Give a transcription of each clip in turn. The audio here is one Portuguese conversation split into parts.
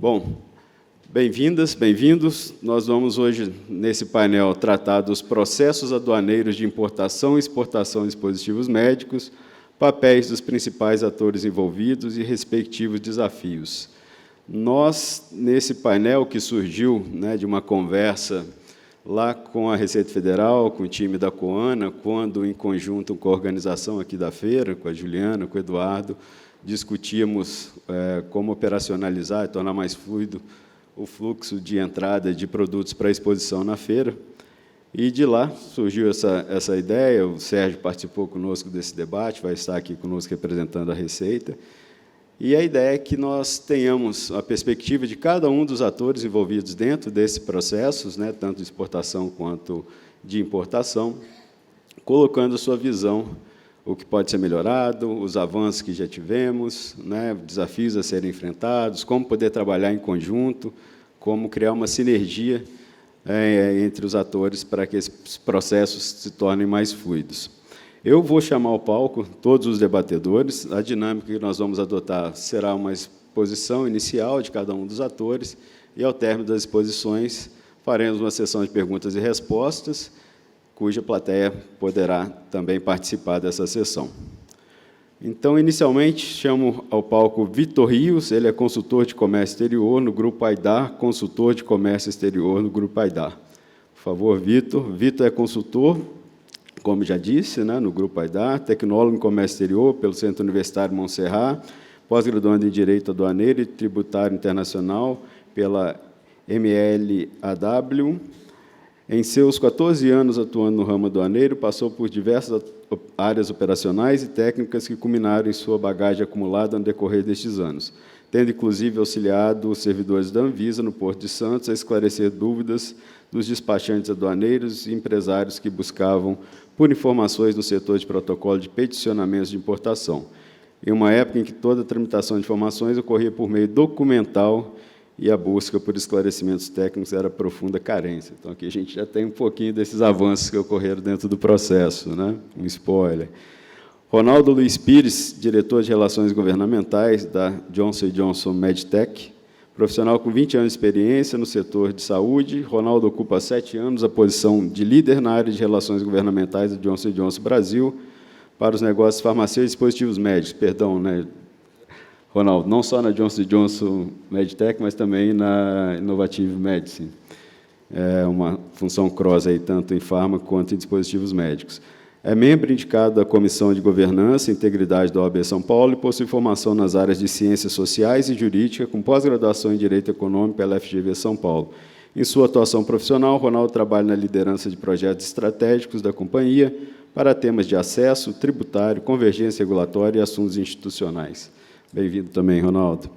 Bom, bem-vindas, bem-vindos. Nós vamos hoje, nesse painel, tratar dos processos aduaneiros de importação e exportação de dispositivos médicos, papéis dos principais atores envolvidos e respectivos desafios. Nós, nesse painel que surgiu de uma conversa lá com a Receita Federal, com o time da Coana, quando, em conjunto com a organização aqui da feira, com a Juliana, com o Eduardo, discutíamos como operacionalizar e tornar mais fluido o fluxo de entrada de produtos para a exposição na feira. E de lá surgiu essa ideia, o Sérgio participou conosco desse debate, vai estar aqui conosco representando a Receita, e a ideia é que nós tenhamos a perspectiva de cada um dos atores envolvidos dentro desses processos, tanto de exportação quanto de importação, colocando a sua visão, o que pode ser melhorado, os avanços que já tivemos, desafios a serem enfrentados, como poder trabalhar em conjunto, como criar uma sinergia entre os atores para que esses processos se tornem mais fluidos. Eu vou chamar ao palco todos os debatedores. A dinâmica que nós vamos adotar será uma exposição inicial de cada um dos atores e, ao término das exposições, faremos uma sessão de perguntas e respostas, cuja plateia poderá também participar dessa sessão. Então, inicialmente, chamo ao palco Vitor Rios, ele é consultor de comércio exterior no Grupo Aidar, consultor de comércio exterior no Grupo Aidar. Por favor, Vitor. Vitor é consultor, como já disse, no Grupo Aidar, tecnólogo em comércio exterior pelo Centro Universitário Montserrat, pós-graduando em Direito Aduaneiro e Tributário Internacional pela MLAW. Em seus 14 anos atuando no ramo aduaneiro, passou por diversas áreas operacionais e técnicas que culminaram em sua bagagem acumulada no decorrer destes anos, tendo, inclusive, auxiliado os servidores da Anvisa, no Porto de Santos, a esclarecer dúvidas dos despachantes aduaneiros e empresários que buscavam por informações no setor de protocolo de peticionamentos de importação, em uma época em que toda a tramitação de informações ocorria por meio documental e a busca por esclarecimentos técnicos era profunda carência. Então, aqui a gente já tem um pouquinho desses avanços que ocorreram dentro do processo, um spoiler. Ronaldo Luiz Pires, diretor de Relações Governamentais da Johnson & Johnson MedTech, profissional com 20 anos de experiência no setor de saúde. Ronaldo ocupa há 7 anos a posição de líder na área de Relações Governamentais da Johnson & Johnson Brasil para os negócios farmacêuticos e dispositivos médicos. Perdão, Ronaldo, não só na Johnson & Johnson MedTech, mas também na Innovative Medicine. É uma função cross, tanto em fármaco quanto em dispositivos médicos. É membro indicado da Comissão de Governança e Integridade da OAB São Paulo e possui formação nas áreas de Ciências Sociais e Jurídica, com pós-graduação em Direito Econômico pela FGV São Paulo. Em sua atuação profissional, Ronaldo trabalha na liderança de projetos estratégicos da companhia para temas de acesso, tributário, convergência regulatória e assuntos institucionais. Bem-vindo também, Ronaldo.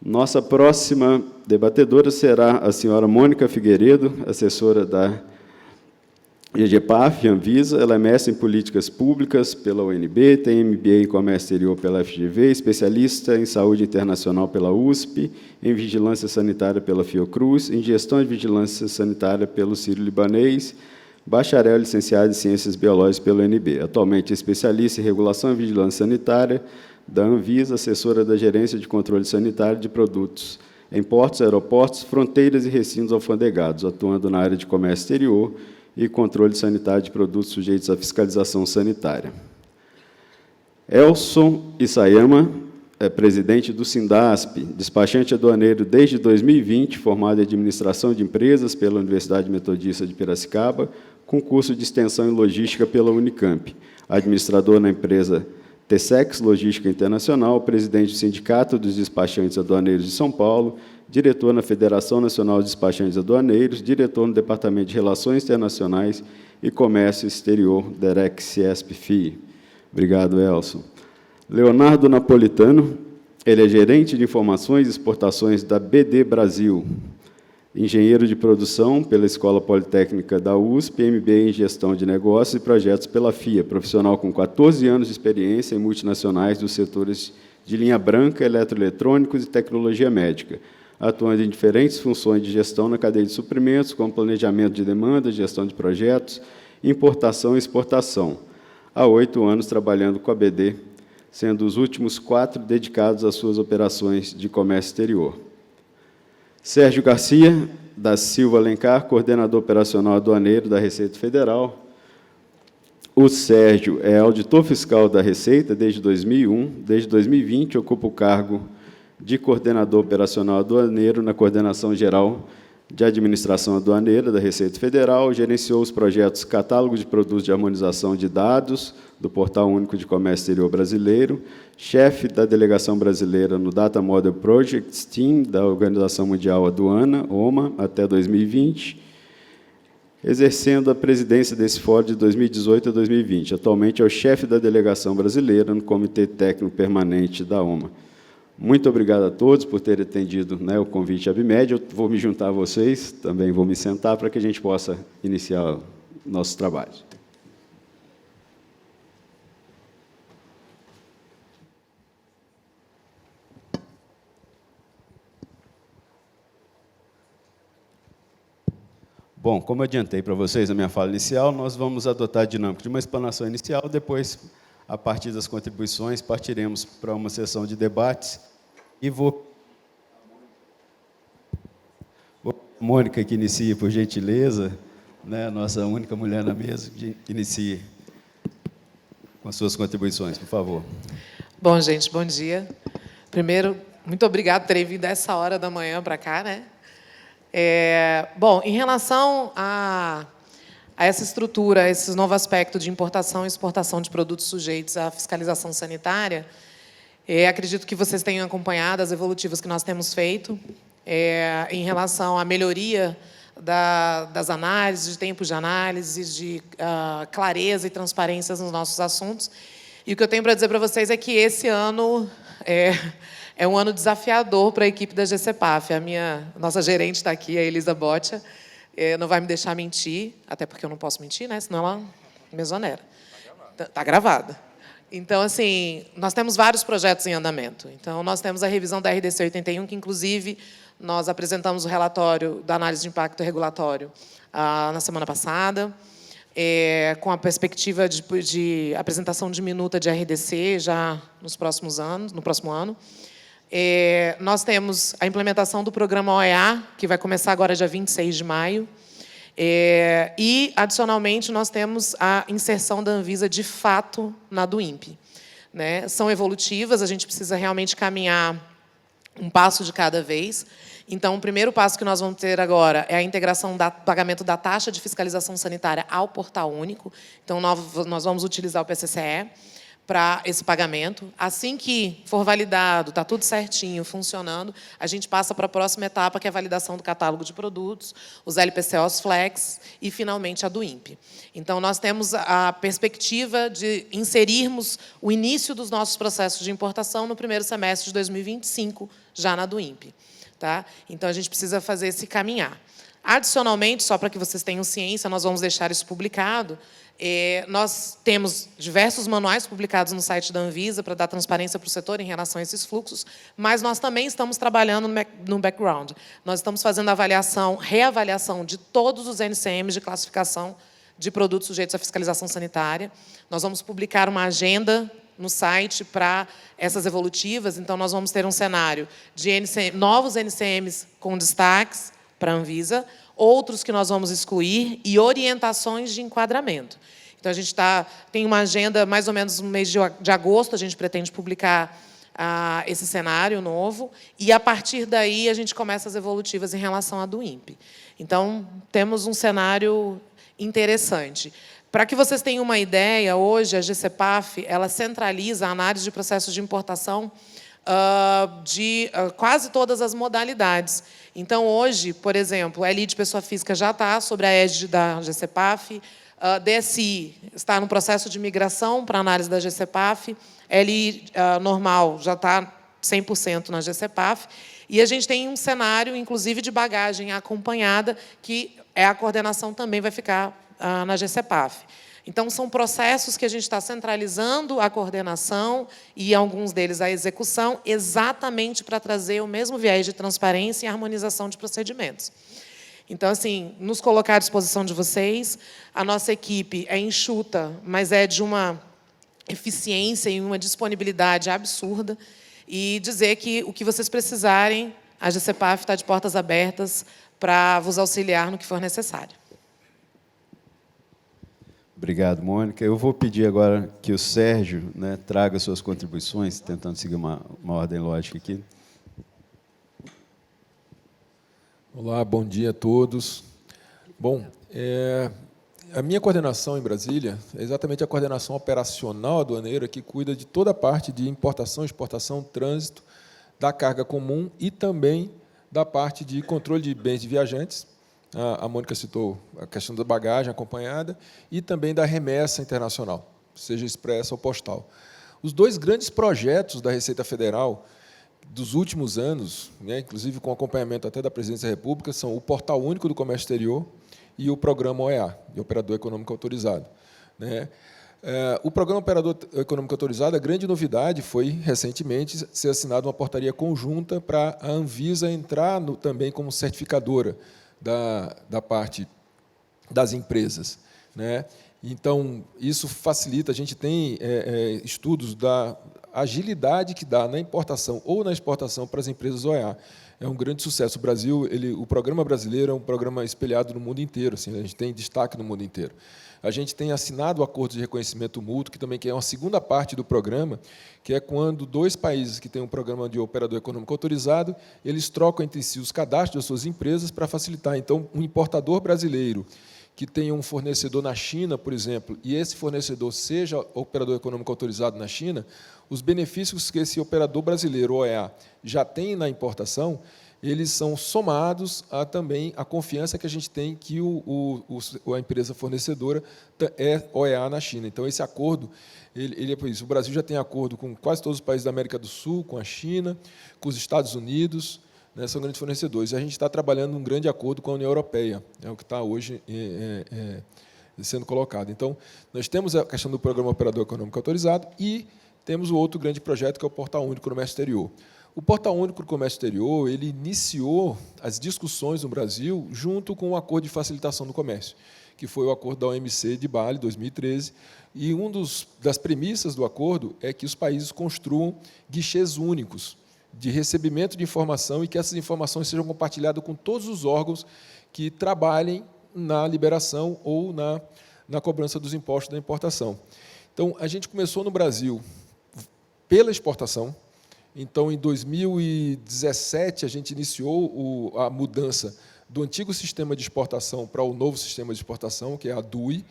Nossa próxima debatedora será a senhora Mônica Figueiredo, assessora da EGPAF, Anvisa. Ela é mestre em Políticas Públicas pela UNB, tem MBA em Comércio Exterior pela FGV, especialista em Saúde Internacional pela USP, em Vigilância Sanitária pela Fiocruz, em Gestão de Vigilância Sanitária pelo Sírio-Libanês, bacharel licenciado em Ciências Biológicas pela UNB. Atualmente é especialista em Regulação e Vigilância Sanitária da Anvisa, assessora da Gerência de Controle Sanitário de Produtos em portos, aeroportos, fronteiras e recintos alfandegados, atuando na área de comércio exterior e controle sanitário de produtos sujeitos à fiscalização sanitária. Elson Isayama é presidente do Sindasp, despachante aduaneiro desde 2020, formado em Administração de Empresas pela Universidade Metodista de Piracicaba, com curso de Extensão em Logística pela Unicamp, administrador na empresa Tessex Logística Internacional, presidente do Sindicato dos Despachantes Aduaneiros de São Paulo, diretor na Federação Nacional de Despachantes Aduaneiros, diretor no Departamento de Relações Internacionais e Comércio Exterior da Rexciesp-FI. Obrigado, Elson. Leonardo Napolitano, ele é gerente de informações e exportações da BD Brasil, engenheiro de produção pela Escola Politécnica da USP, MBA em Gestão de Negócios e Projetos pela FIA, profissional com 14 anos de experiência em multinacionais dos setores de linha branca, eletroeletrônicos e tecnologia médica, atuando em diferentes funções de gestão na cadeia de suprimentos, como planejamento de demanda, gestão de projetos, importação e exportação. Há 8 anos trabalhando com a BD, sendo os últimos 4 dedicados às suas operações de comércio exterior. Sérgio Garcia da Silva Alencar, coordenador operacional aduaneiro da Receita Federal. O Sérgio é auditor fiscal da Receita desde 2001. Desde 2020, ocupa o cargo de coordenador operacional aduaneiro na Coordenação Geral de Administração Aduaneira da Receita Federal. Gerenciou os projetos Catálogo de Produtos de Harmonização de Dados do Portal Único de Comércio Exterior Brasileiro, chefe da Delegação Brasileira no Data Model Projects Team da Organização Mundial Aduana, OMA, até 2020, exercendo a presidência desse fórum de 2018 a 2020. Atualmente é o chefe da Delegação Brasileira no Comitê Técnico Permanente da OMA. Muito obrigado a todos por terem atendido, né, o convite à ABMED. Eu vou me juntar a vocês, também vou me sentar para que a gente possa iniciar nossos trabalhos. Bom, como eu adiantei para vocês na minha fala inicial, nós vamos adotar a dinâmica de uma explanação inicial, depois, a partir das contribuições, partiremos para uma sessão de debates, e vou Mônica, que inicie, por gentileza, né, nossa única mulher na mesa, que inicie com as suas contribuições, por favor. Bom, gente, bom dia. Primeiro, muito obrigado por terem vindo a essa hora da manhã para cá, né? Bom, em relação a essa estrutura, a esse novo aspecto de importação e exportação de produtos sujeitos à fiscalização sanitária, acredito que vocês tenham acompanhado as evolutivas que nós temos feito em relação à melhoria das análises, de tempos de análise, de clareza e transparência nos nossos assuntos. E o que eu tenho para dizer para vocês é que esse ano é um ano desafiador para a equipe da GCPAF. Nossa gerente está aqui, a Elisa Boccia, não vai me deixar mentir, até porque eu não posso mentir, né? Senão ela me exonera. Está gravada. Então, assim, nós temos vários projetos em andamento. Então, nós temos a revisão da RDC 81, que, inclusive, nós apresentamos o relatório da análise de impacto regulatório na semana passada, com a perspectiva de apresentação de minuta de RDC já no próximo ano. Nós temos a implementação do programa OEA, que vai começar agora dia 26 de maio. E, adicionalmente, nós temos a inserção da Anvisa, de fato, na DUIMP. Né? São evolutivas, a gente precisa realmente caminhar um passo de cada vez. Então, o primeiro passo que nós vamos ter agora é a integração do pagamento da taxa de fiscalização sanitária ao Portal Único. Então, nós vamos utilizar o PCCE para esse pagamento. Assim que for validado, está tudo certinho, funcionando, a gente passa para a próxima etapa, que é a validação do catálogo de produtos, os LPCOs Flex e, finalmente, a DUIMP. Então, nós temos a perspectiva de inserirmos o início dos nossos processos de importação no primeiro semestre de 2025, já na DUIMP. Tá? Então, a gente precisa fazer esse caminhar. Adicionalmente, só para que vocês tenham ciência, nós vamos deixar isso publicado. Nós temos diversos manuais publicados no site da Anvisa para dar transparência para o setor em relação a esses fluxos, mas nós também estamos trabalhando no background. Nós estamos fazendo reavaliação de todos os NCMs de classificação de produtos sujeitos à fiscalização sanitária. Nós vamos publicar uma agenda no site para essas evolutivas. Então, nós vamos ter um cenário de novos NCMs com destaques para a Anvisa, outros que nós vamos excluir e orientações de enquadramento. Então, a gente tem uma agenda, mais ou menos no mês de agosto, a gente pretende publicar esse cenário novo, e, a partir daí, a gente começa as evolutivas em relação à DUIMP. Então, temos um cenário interessante. Para que vocês tenham uma ideia, hoje, a GCPAF ela centraliza a análise de processos de importação de quase todas as modalidades. Então, hoje, por exemplo, a LI de pessoa física já está sobre a égide da GCPAF, DSI está no processo de migração para análise da GCPAF, LI normal já está 100% na GCPAF, e a gente tem um cenário, inclusive, de bagagem acompanhada, que a coordenação também vai ficar na GCPAF. Então, são processos que a gente está centralizando a coordenação e, alguns deles, a execução, exatamente para trazer o mesmo viés de transparência e harmonização de procedimentos. Então, assim, nos colocar à disposição de vocês. A nossa equipe é enxuta, mas é de uma eficiência e uma disponibilidade absurda. E dizer que o que vocês precisarem, a GCPAF está de portas abertas para vos auxiliar no que for necessário. Obrigado, Mônica. Eu vou pedir agora que o Sérgio, né, traga suas contribuições, tentando seguir uma ordem lógica aqui. Olá, bom dia a todos. Bom, a minha coordenação em Brasília é exatamente a coordenação operacional aduaneira que cuida de toda a parte de importação, exportação, trânsito, da carga comum e também da parte de controle de bens de viajantes. A Mônica citou a questão da bagagem acompanhada e também da remessa internacional, seja expressa ou postal. Os dois grandes projetos da Receita Federal dos últimos anos, né, inclusive com acompanhamento até da Presidência da República, são o Portal Único do Comércio Exterior e o Programa OEA, de Operador Econômico Autorizado. Né? O Programa Operador Econômico Autorizado, a grande novidade foi, recentemente, ser assinada uma portaria conjunta para a Anvisa entrar também como certificadora da parte das empresas. Né? Então, isso facilita, a gente tem estudos da agilidade que dá na importação ou na exportação para as empresas OEA. É um grande sucesso. O Brasil, o programa brasileiro é um programa espelhado no mundo inteiro, assim, a gente tem destaque no mundo inteiro. A gente tem assinado o acordo de reconhecimento mútuo, que é uma segunda parte do programa, que é quando dois países que têm um programa de operador econômico autorizado, eles trocam entre si os cadastros das suas empresas para facilitar. Então, um importador brasileiro que tenha um fornecedor na China, por exemplo, e esse fornecedor seja operador econômico autorizado na China, os benefícios que esse operador brasileiro, OEA, já tem na importação, eles são somados a também a confiança que a gente tem que a empresa fornecedora é OEA na China. Então, esse acordo, ele é por isso. O Brasil já tem acordo com quase todos os países da América do Sul, com a China, com os Estados Unidos, né, são grandes fornecedores. E a gente está trabalhando um grande acordo com a União Europeia, é o que está hoje sendo colocado. Então, nós temos a questão do Programa Operador Econômico Autorizado e temos o outro grande projeto, que é o Portal Único do Comércio Exterior. O Portal Único do Comércio Exterior, ele iniciou as discussões no Brasil junto com o Acordo de Facilitação do Comércio, que foi o Acordo da OMC de Bali, 2013, e uma das premissas do acordo é que os países construam guichês únicos de recebimento de informação e que essas informações sejam compartilhadas com todos os órgãos que trabalhem na liberação ou na cobrança dos impostos da importação. Então, a gente começou no Brasil pela exportação. Então, em 2017, a gente iniciou a mudança do antigo sistema de exportação para o novo sistema de exportação, que é a DUI,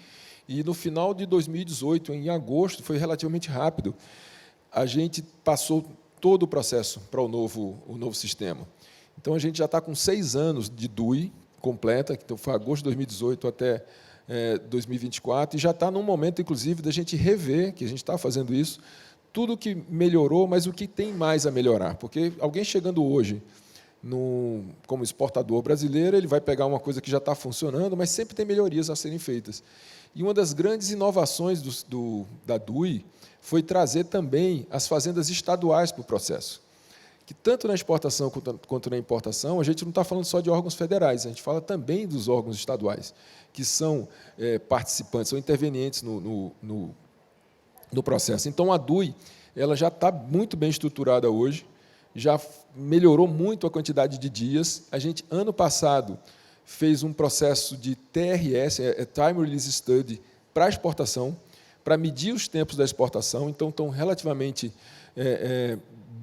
e, no final de 2018, em agosto, foi relativamente rápido, a gente passou todo o processo para o novo sistema. Então, a gente já está com 6 anos de DUI completa, então foi agosto de 2018 até 2024, e já está num momento, inclusive, da gente rever, que a gente está fazendo isso, tudo que melhorou, mas o que tem mais a melhorar. Porque alguém chegando hoje como exportador brasileiro, ele vai pegar uma coisa que já está funcionando, mas sempre tem melhorias a serem feitas. E uma das grandes inovações da DUI foi trazer também as fazendas estaduais para o processo. Que tanto na exportação quanto na importação, a gente não está falando só de órgãos federais, a gente fala também dos órgãos estaduais, que são participantes, são intervenientes no processo. Então, a DUI ela já está muito bem estruturada hoje, já melhorou muito a quantidade de dias. A gente, ano passado, fez um processo de TRS, Time Release Study, para a exportação, para medir os tempos da exportação, então estão relativamente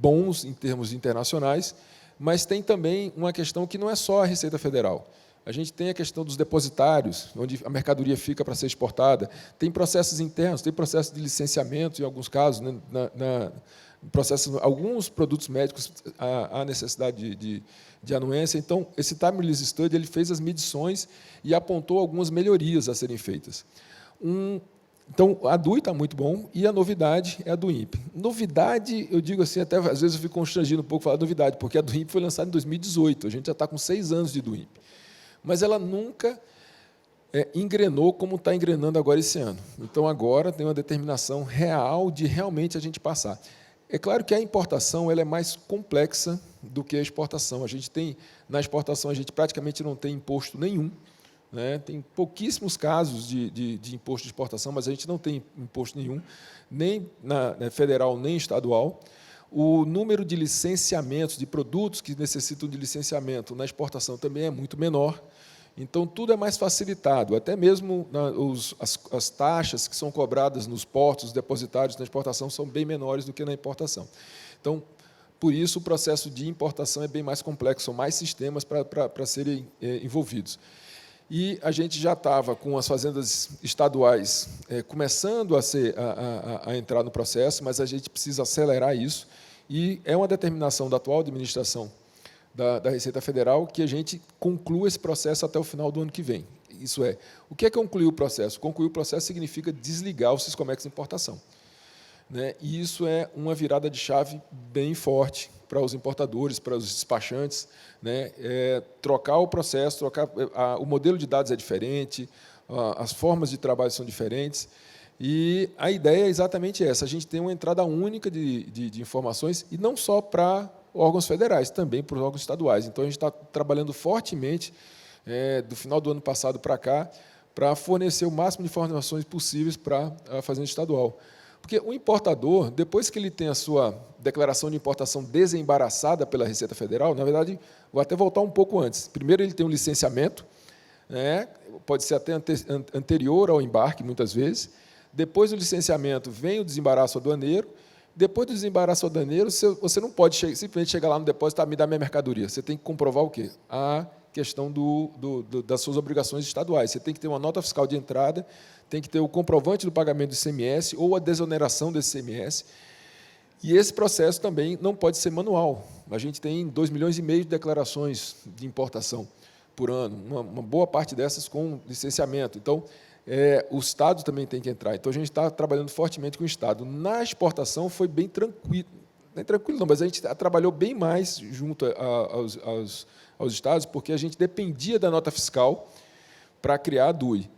bons em termos internacionais, mas tem também uma questão que não é só a Receita Federal. A gente tem a questão dos depositários, onde a mercadoria fica para ser exportada, tem processos internos, tem processo de licenciamento, em alguns casos, né, alguns produtos médicos há necessidade de anuência. Então, esse Time Release Study ele fez as medições e apontou algumas melhorias a serem feitas. Então, a DUI está muito bom e a novidade é a do INPE. Novidade, eu digo assim, até às vezes eu fico constrangido um pouco falar novidade, porque a do INPE foi lançada em 2018, a gente já está com 6 anos de do INPE. Mas ela nunca engrenou como está engrenando agora esse ano. Então, agora tem uma determinação real de realmente a gente passar. É claro que a importação ela é mais complexa do que a exportação. Na exportação, a gente praticamente não tem imposto nenhum. Né? Tem pouquíssimos casos de imposto de exportação, mas a gente não tem imposto nenhum, nem federal, nem estadual. O número de licenciamentos, de produtos que necessitam de licenciamento na exportação também é muito menor. Então, tudo é mais facilitado. Até mesmo as taxas que são cobradas nos portos depositários na exportação são bem menores do que na importação. Então, por isso, o processo de importação é bem mais complexo, são mais sistemas para serem envolvidos. E a gente já estava com as fazendas estaduais começando a entrar no processo, mas a gente precisa acelerar isso, e é uma determinação da atual administração da Receita Federal que a gente conclua esse processo até o final do ano que vem. Isso é, o que é concluir o processo? Concluir o processo significa desligar o Siscomex de importação, né? E isso é uma virada de chave bem forte para os importadores, para os despachantes, né? Trocar o processo, o modelo de dados é diferente, as formas de trabalho são diferentes, e a ideia é exatamente essa: a gente tem uma entrada única de informações, e não só para órgãos federais, também para os órgãos estaduais. Então, a gente está trabalhando fortemente, do final do ano passado para cá, para fornecer o máximo de informações possíveis para a fazenda estadual. Porque o importador, depois que ele tem a sua declaração de importação desembaraçada pela Receita Federal, na verdade, vou até voltar um pouco antes. Primeiro, ele tem um licenciamento, né, pode ser até anterior ao embarque, muitas vezes. Depois do licenciamento, vem o desembaraço aduaneiro. Depois do desembaraço aduaneiro, você não pode simplesmente chegar lá no depósito e me dar minha mercadoria. Você tem que comprovar o quê? A questão das suas obrigações estaduais. Você tem que ter uma nota fiscal de entrada, tem que ter o comprovante do pagamento do ICMS ou a desoneração desse ICMS. E esse processo também não pode ser manual. A gente tem 2,5 milhões de declarações de importação por ano, uma boa parte dessas com licenciamento. Então, o Estado também tem que entrar. Então, a gente está trabalhando fortemente com o Estado. Na exportação, foi bem tranquilo. Não é tranquilo, não, mas a gente trabalhou bem mais junto aos Estados, porque a gente dependia da nota fiscal para criar a DUI.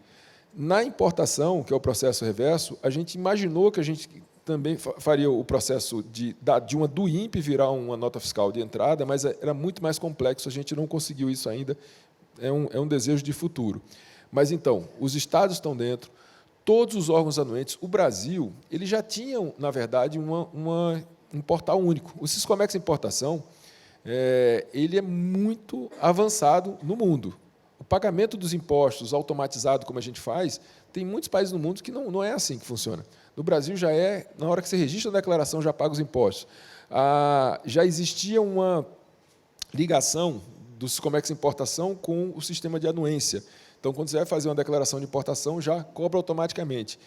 Na importação, que é o processo reverso, a gente imaginou que a gente também faria o processo de uma DUIMP virar uma nota fiscal de entrada, mas era muito mais complexo, a gente não conseguiu isso ainda, é um desejo de futuro. Mas, então, os estados estão dentro, todos os órgãos anuentes. O Brasil ele já tinha, na verdade, um portal único. O Siscomex Importação ele é muito avançado no mundo. O pagamento dos impostos automatizado, como a gente faz, tem muitos países no mundo que não é assim que funciona. No Brasil, já na hora que você registra a declaração, já paga os impostos. Já existia uma ligação do Siscomex Importação com o sistema de anuência. Então, quando você vai fazer uma declaração de importação, já cobra automaticamente.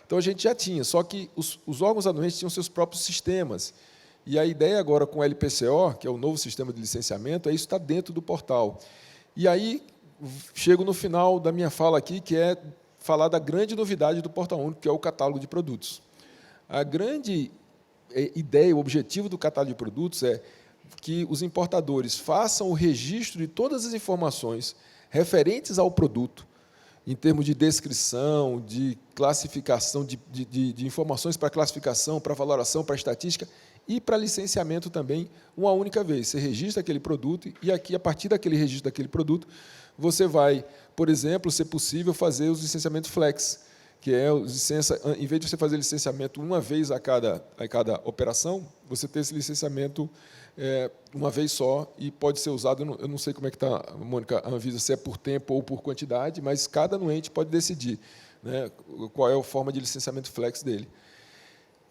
Então, a gente já tinha, só que os órgãos anuentes tinham seus próprios sistemas. E a ideia agora com o LPCO, que é o novo sistema de licenciamento, isso está dentro do portal. E aí, chego no final da minha fala aqui, que é falar da grande novidade do Portal Único, que é o catálogo de produtos. A grande ideia, o objetivo do catálogo de produtos é que os importadores façam o registro de todas as informações referentes ao produto, em termos de descrição, de classificação, de informações para classificação, para valoração, para estatística e para licenciamento também, uma única vez. Você registra aquele produto e aqui, a partir daquele registro daquele produto, você vai, por exemplo, se possível, fazer os licenciamentos flex, que é em vez de você fazer licenciamento uma vez a cada operação, você ter esse licenciamento uma vez só e pode ser usado, eu não sei como é que está, Mônica, a Anvisa, se é por tempo ou por quantidade, mas cada anuente pode decidir, né, qual é a forma de licenciamento flex dele.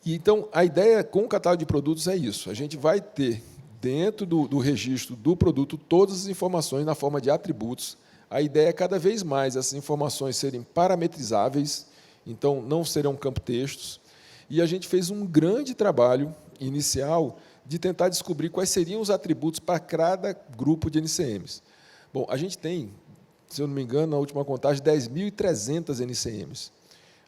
E, então, a ideia com o catálogo de produtos é isso, a gente vai ter, dentro do registro do produto, todas as informações na forma de atributos. A ideia é, cada vez mais, essas informações serem parametrizáveis, então, não serão campo-textos, e a gente fez um grande trabalho inicial de tentar descobrir quais seriam os atributos para cada grupo de NCMs. Bom, a gente tem, se eu não me engano, na última contagem, 10.300 NCMs.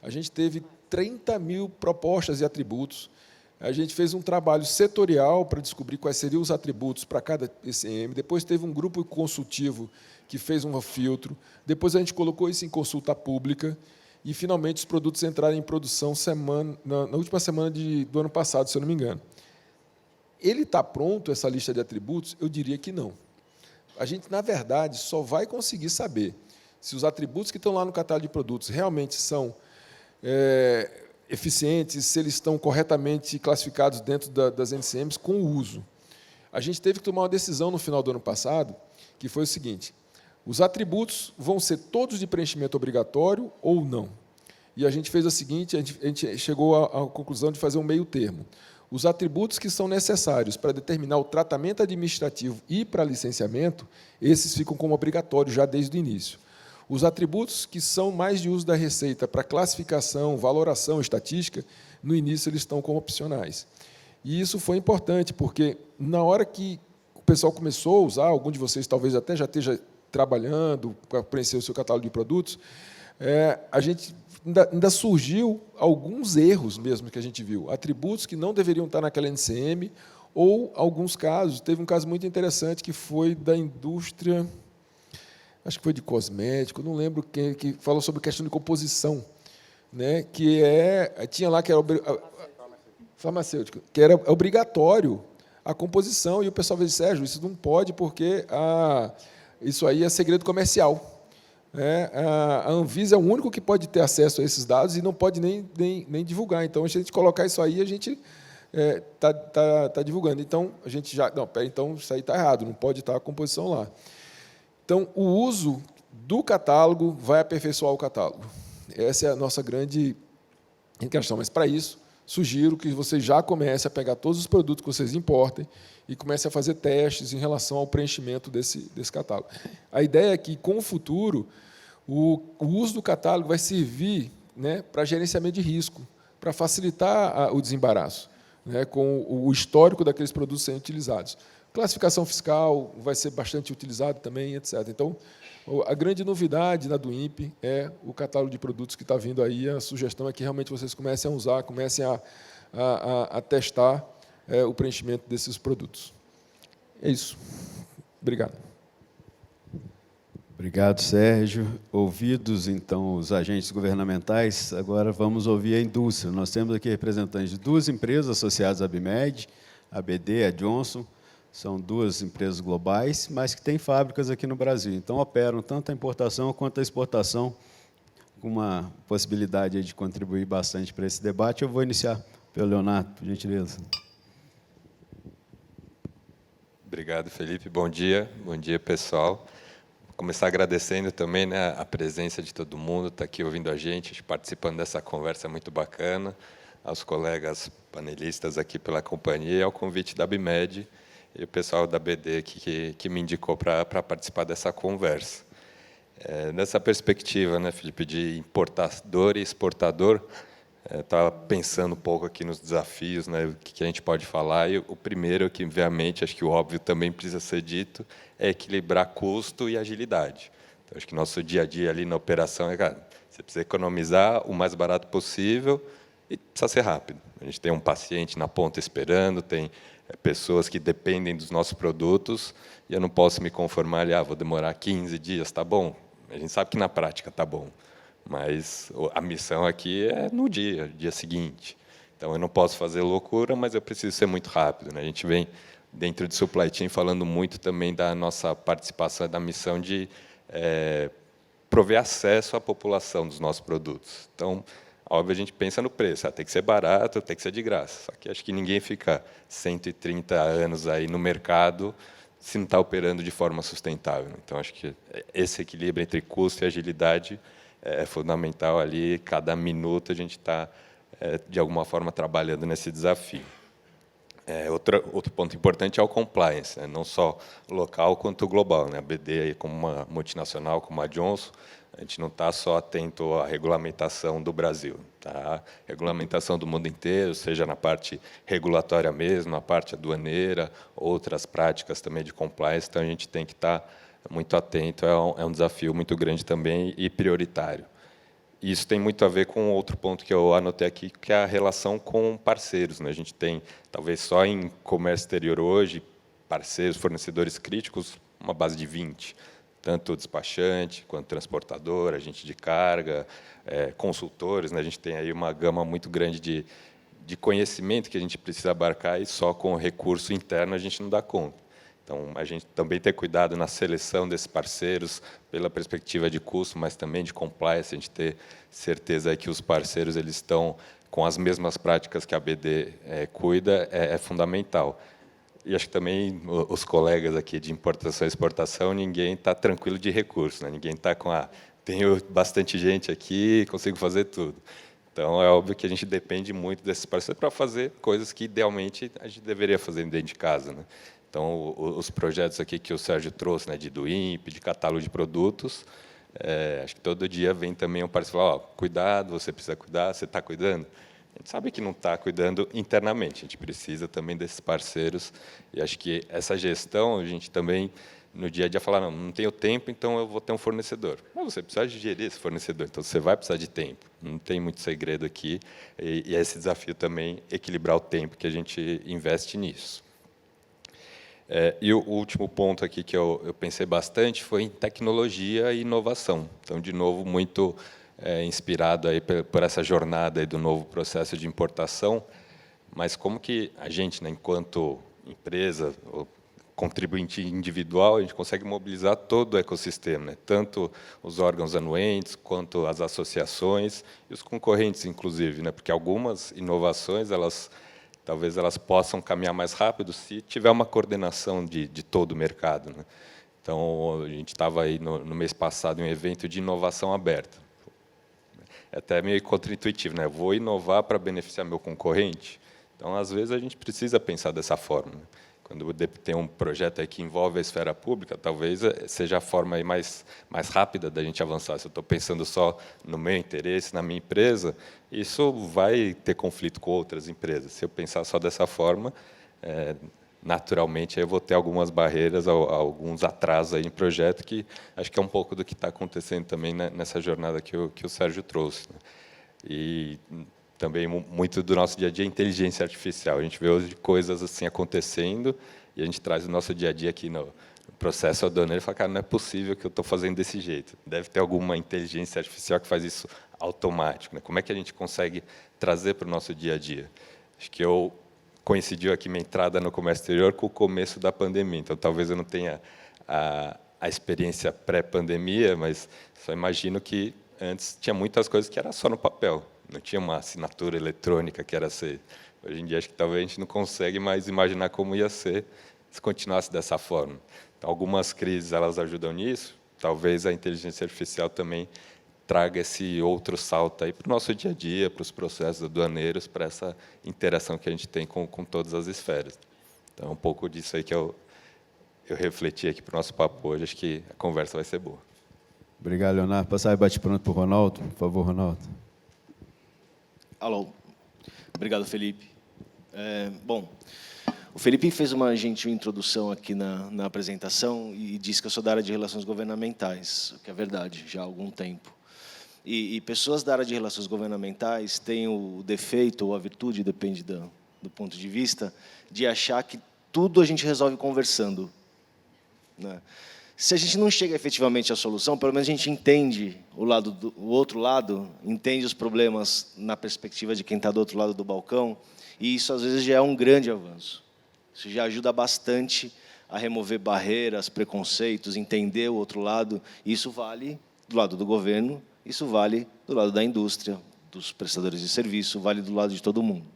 A gente teve 30.000 propostas de atributos. A gente fez um trabalho setorial para descobrir quais seriam os atributos para cada NCM. Depois teve um grupo consultivo que fez um filtro. Depois a gente colocou isso em consulta pública. E, finalmente, os produtos entraram em produção na última semana do ano passado, se eu não me engano. Ele está pronto, essa lista de atributos? Eu diria que não. A gente, na verdade, só vai conseguir saber se os atributos que estão lá no catálogo de produtos realmente são eficientes, se eles estão corretamente classificados dentro das NCMs com o uso. A gente teve que tomar uma decisão no final do ano passado, que foi o seguinte: os atributos vão ser todos de preenchimento obrigatório ou não? E a gente fez o seguinte, a gente chegou à conclusão de fazer um meio termo. Os atributos que são necessários para determinar o tratamento administrativo e para licenciamento, esses ficam como obrigatórios já desde o início. Os atributos que são mais de uso da Receita para classificação, valoração, estatística, no início eles estão como opcionais. E isso foi importante, porque na hora que o pessoal começou a usar, algum de vocês talvez até já esteja trabalhando para preencher o seu catálogo de produtos, a gente ainda surgiu alguns erros mesmo que a gente viu, atributos que não deveriam estar naquela NCM, ou alguns casos, teve um caso muito interessante que foi da indústria, acho que foi de cosmético, não lembro quem, que falou sobre questão de composição, né, que tinha lá que era farmacêutico, que era obrigatório a composição, e o pessoal disse: Sérgio, isso não pode porque isso aí é segredo comercial. A Anvisa é o único que pode ter acesso a esses dados e não pode nem divulgar. Então, a gente colocar isso aí, a gente está divulgando. Então, a gente já... Não, peraí, então isso aí está errado, não pode estar a composição lá. Então, o uso do catálogo vai aperfeiçoar o catálogo. Essa é a nossa grande questão. Mas, para isso, sugiro que vocês já comecem a pegar todos os produtos que vocês importem e comecem a fazer testes em relação ao preenchimento desse catálogo. A ideia é que, com o futuro, o uso do catálogo vai servir, né, para gerenciamento de risco, para facilitar o desembaraço, né, com o histórico daqueles produtos sendo utilizados. Classificação fiscal vai ser bastante utilizado também, etc. Então, a grande novidade do INPE é o catálogo de produtos que está vindo aí. A sugestão é que realmente vocês comecem a usar, comecem a testar o preenchimento desses produtos. É isso. Obrigado. Obrigado, Sérgio. Ouvidos, então, os agentes governamentais, agora vamos ouvir a indústria. Nós temos aqui representantes de duas empresas associadas à BIMED, a BD e a Johnson. São duas empresas globais, mas que têm fábricas aqui no Brasil. Então, operam tanto a importação quanto a exportação, com uma possibilidade de contribuir bastante para esse debate. Eu vou iniciar pelo Leonardo, por gentileza. Obrigado, Felipe. Bom dia, pessoal. Vou começar agradecendo também, né, a presença de todo mundo, está aqui ouvindo a gente, participando dessa conversa muito bacana, aos colegas panelistas aqui pela companhia, ao convite da BIMED e o pessoal da BD que me indicou para participar dessa conversa. Nessa perspectiva, né, Felipe, de importador e exportador, estava pensando um pouco aqui nos desafios, né, o que a gente pode falar, e o primeiro, que obviamente acho que o óbvio também precisa ser dito, é equilibrar custo e agilidade. Então, acho que nosso dia a dia ali na operação cara, você precisa economizar o mais barato possível e precisa ser rápido. A gente tem um paciente na ponta esperando, tem pessoas que dependem dos nossos produtos, e eu não posso me conformar ali, vou demorar 15 dias, tá bom? A gente sabe que na prática tá bom, mas a missão aqui é no dia seguinte. Então, eu não posso fazer loucura, mas eu preciso ser muito rápido, né? A gente vem, dentro de supply chain, falando muito também da nossa participação, da missão de prover acesso à população dos nossos produtos. Então, óbvio, a gente pensa no preço, tem que ser barato, tem que ser de graça. Só que acho que ninguém fica 130 anos aí no mercado se não está operando de forma sustentável. Então, acho que esse equilíbrio entre custo e agilidade é fundamental ali. Cada minuto a gente está, de alguma forma, trabalhando nesse desafio. Outro ponto importante é o compliance, né? Não só local quanto global, né? A BD, como uma multinacional, como a Johnson, a gente não está só atento à regulamentação do Brasil, tá? Regulamentação do mundo inteiro, seja na parte regulatória mesmo, na parte aduaneira, outras práticas também de compliance. Então, a gente tem que estar muito atento. É um desafio muito grande também e prioritário. Isso tem muito a ver com outro ponto que eu anotei aqui, que é a relação com parceiros, né? A gente tem, talvez só em comércio exterior hoje, parceiros, fornecedores críticos, uma base de 20. Tanto despachante, quanto transportador, agente de carga, consultores, né? A gente tem aí uma gama muito grande de conhecimento que a gente precisa abarcar, e só com o recurso interno a gente não dá conta. Então, a gente também ter cuidado na seleção desses parceiros, pela perspectiva de custo, mas também de compliance, a gente ter certeza que os parceiros eles estão com as mesmas práticas que a BD cuida é fundamental. E acho que também os colegas aqui de importação e exportação, ninguém está tranquilo de recursos, né? Ninguém está com tenho bastante gente aqui, consigo fazer tudo. Então, é óbvio que a gente depende muito desses parceiros para fazer coisas que, idealmente, a gente deveria fazer dentro de casa, né? Então, os projetos aqui que o Sérgio trouxe, né, do INPE, de catálogo de produtos, acho que todo dia vem também um parceiro falar, cuidado, você precisa cuidar, você está cuidando? A gente sabe que não está cuidando internamente, a gente precisa também desses parceiros, e acho que essa gestão, a gente também, no dia a dia, fala, não tenho tempo, então eu vou ter um fornecedor. Mas você precisa gerir esse fornecedor, então você vai precisar de tempo. Não tem muito segredo aqui, e é esse desafio também, equilibrar o tempo que a gente investe nisso. E o último ponto aqui que eu pensei bastante foi em tecnologia e inovação. Então, de novo, muito inspirado aí por essa jornada aí do novo processo de importação, mas como que a gente, né, enquanto empresa, ou contribuinte individual, a gente consegue mobilizar todo o ecossistema, né? Tanto os órgãos anuentes, quanto as associações e os concorrentes, inclusive, né? Porque algumas inovações, talvez elas possam caminhar mais rápido se tiver uma coordenação de todo o mercado, né? Então, a gente estava aí no mês passado em um evento de inovação aberta. É até meio contraintuitivo, né? Eu vou inovar para beneficiar meu concorrente. Então, às vezes, a gente precisa pensar dessa forma, né? Quando tem um projeto aí que envolve a esfera pública, talvez seja a forma aí mais rápida da gente avançar. Se eu estou pensando só no meu interesse, na minha empresa, isso vai ter conflito com outras empresas. Se eu pensar só dessa forma, naturalmente, aí eu vou ter algumas barreiras, alguns atrasos aí em projeto, que acho que é um pouco do que está acontecendo também nessa jornada que o Sérgio trouxe, né? E também muito do nosso dia a dia é inteligência artificial. A gente vê hoje coisas assim acontecendo e a gente traz o nosso dia a dia aqui no processo aduaneiro e fala, cara, não é possível que eu estou fazendo desse jeito. Deve ter alguma inteligência artificial que faz isso automático, né? Como é que a gente consegue trazer para o nosso dia a dia? Acho que coincidiu aqui minha entrada no comércio exterior com o começo da pandemia. Então, talvez eu não tenha a experiência pré-pandemia, mas só imagino que antes tinha muitas coisas que era só no papel. Não tinha uma assinatura eletrônica que era ser. Hoje em dia, acho que talvez a gente não consegue mais imaginar como ia ser se continuasse dessa forma. Então, algumas crises elas ajudam nisso. Talvez a inteligência artificial também traga esse outro salto aí para o nosso dia a dia, para os processos aduaneiros, para essa interação que a gente tem com todas as esferas. Então, um pouco disso aí que eu refleti aqui para o nosso papo hoje. Acho que a conversa vai ser boa. Obrigado, Leonardo. Passar e bate pronto para o Ronaldo. Por favor, Ronaldo. Alô. Obrigado, Felipe. Bom, o Felipe fez uma gentil introdução aqui na apresentação e disse que eu sou da área de relações governamentais, o que é verdade, já há algum tempo. E pessoas da área de relações governamentais têm o defeito ou a virtude, depende do ponto de vista, de achar que tudo a gente resolve conversando, né? Se a gente não chega efetivamente à solução, pelo menos a gente entende o outro lado, entende os problemas na perspectiva de quem está do outro lado do balcão, e isso, às vezes, já é um grande avanço. Isso já ajuda bastante a remover barreiras, preconceitos, entender o outro lado. Isso vale do lado do governo, isso vale do lado da indústria, dos prestadores de serviço, vale do lado de todo mundo.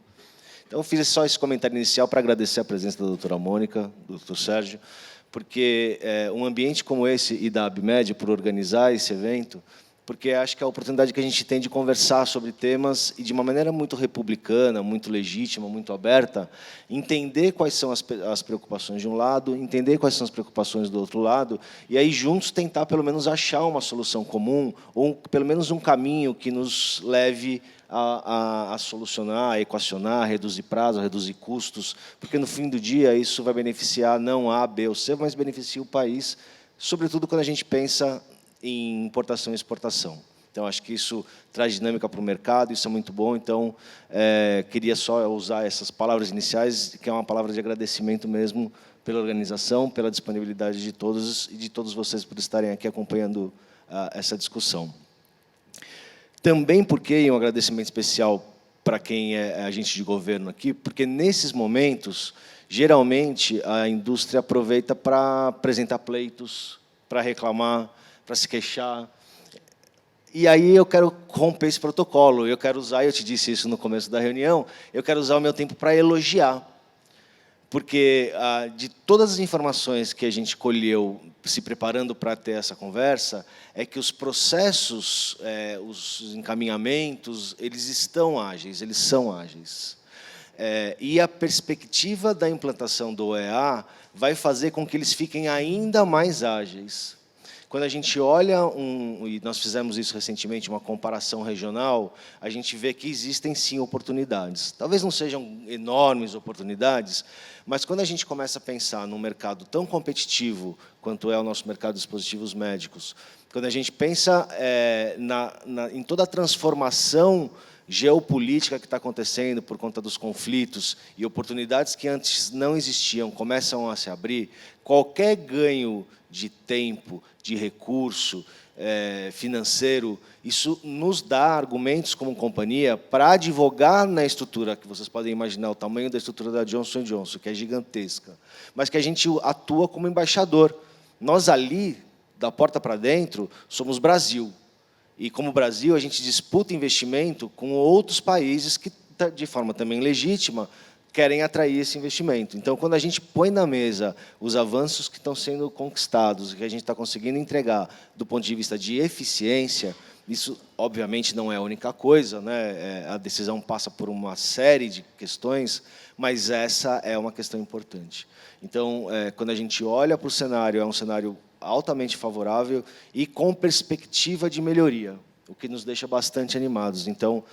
Então, eu fiz só esse comentário inicial para agradecer a presença da doutora Mônica, do doutor Sérgio, porque um ambiente como esse e da ABMED, por organizar esse evento, porque acho que é a oportunidade que a gente tem de conversar sobre temas e, de uma maneira muito republicana, muito legítima, muito aberta, entender quais são as preocupações de um lado, entender quais são as preocupações do outro lado, e aí, juntos, tentar, pelo menos, achar uma solução comum, ou, pelo menos, um caminho que nos leve a solucionar, a equacionar, a reduzir prazo, a reduzir custos, porque, no fim do dia, isso vai beneficiar não A, B ou C, mas beneficia o país, sobretudo quando a gente pensa em importação e exportação. Então, acho que isso traz dinâmica para o mercado, isso é muito bom. Então, queria só usar essas palavras iniciais, que é uma palavra de agradecimento mesmo pela organização, pela disponibilidade de todos e de todos vocês por estarem aqui acompanhando essa discussão. Também porque, um agradecimento especial para quem é agente de governo aqui, porque, nesses momentos, geralmente, a indústria aproveita para apresentar pleitos, para reclamar, para se queixar. E aí eu quero romper esse protocolo, eu quero usar, eu te disse isso no começo da reunião, eu quero usar o meu tempo para elogiar. Porque de todas as informações que a gente colheu se preparando para ter essa conversa, é que os processos, os encaminhamentos, eles estão ágeis, eles são ágeis. E a perspectiva da implantação do OEA vai fazer com que eles fiquem ainda mais ágeis. Quando a gente olha, e nós fizemos isso recentemente, uma comparação regional, a gente vê que existem, sim, oportunidades. Talvez não sejam enormes oportunidades, mas quando a gente começa a pensar num mercado tão competitivo quanto é o nosso mercado de dispositivos médicos, quando a gente pensa em toda a transformação geopolítica que está acontecendo por conta dos conflitos e oportunidades que antes não existiam começam a se abrir, qualquer ganho de tempo, de recurso financeiro, isso nos dá argumentos como companhia para advogar na estrutura, que vocês podem imaginar o tamanho da estrutura da Johnson & Johnson, que é gigantesca, mas que a gente atua como embaixador. Nós ali, da porta para dentro, somos Brasil. E, como Brasil, a gente disputa investimento com outros países que, de forma também legítima, querem atrair esse investimento. Então, quando a gente põe na mesa os avanços que estão sendo conquistados, que a gente está conseguindo entregar do ponto de vista de eficiência, isso, obviamente, não é a única coisa, né? A decisão passa por uma série de questões, mas essa é uma questão importante. Então, quando a gente olha para o cenário, é um cenário altamente favorável e com perspectiva de melhoria, o que nos deixa bastante animados. Então,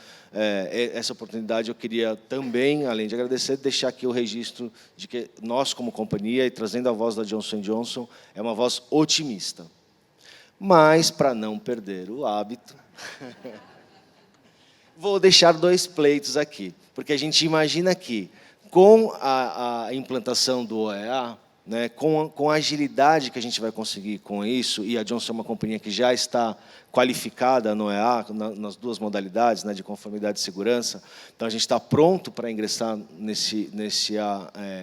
essa oportunidade eu queria também, além de agradecer, deixar aqui o registro de que nós, como companhia, e trazendo a voz da Johnson & Johnson, é uma voz otimista. Mas, para não perder o hábito, vou deixar 2 pleitos aqui, porque a gente imagina que, com a implantação do OEA, né, com a agilidade que a gente vai conseguir com isso, e a Johnson é uma companhia que já está qualificada no OEA, nas 2 modalidades, né, de conformidade e segurança, então a gente está pronto para ingressar nesse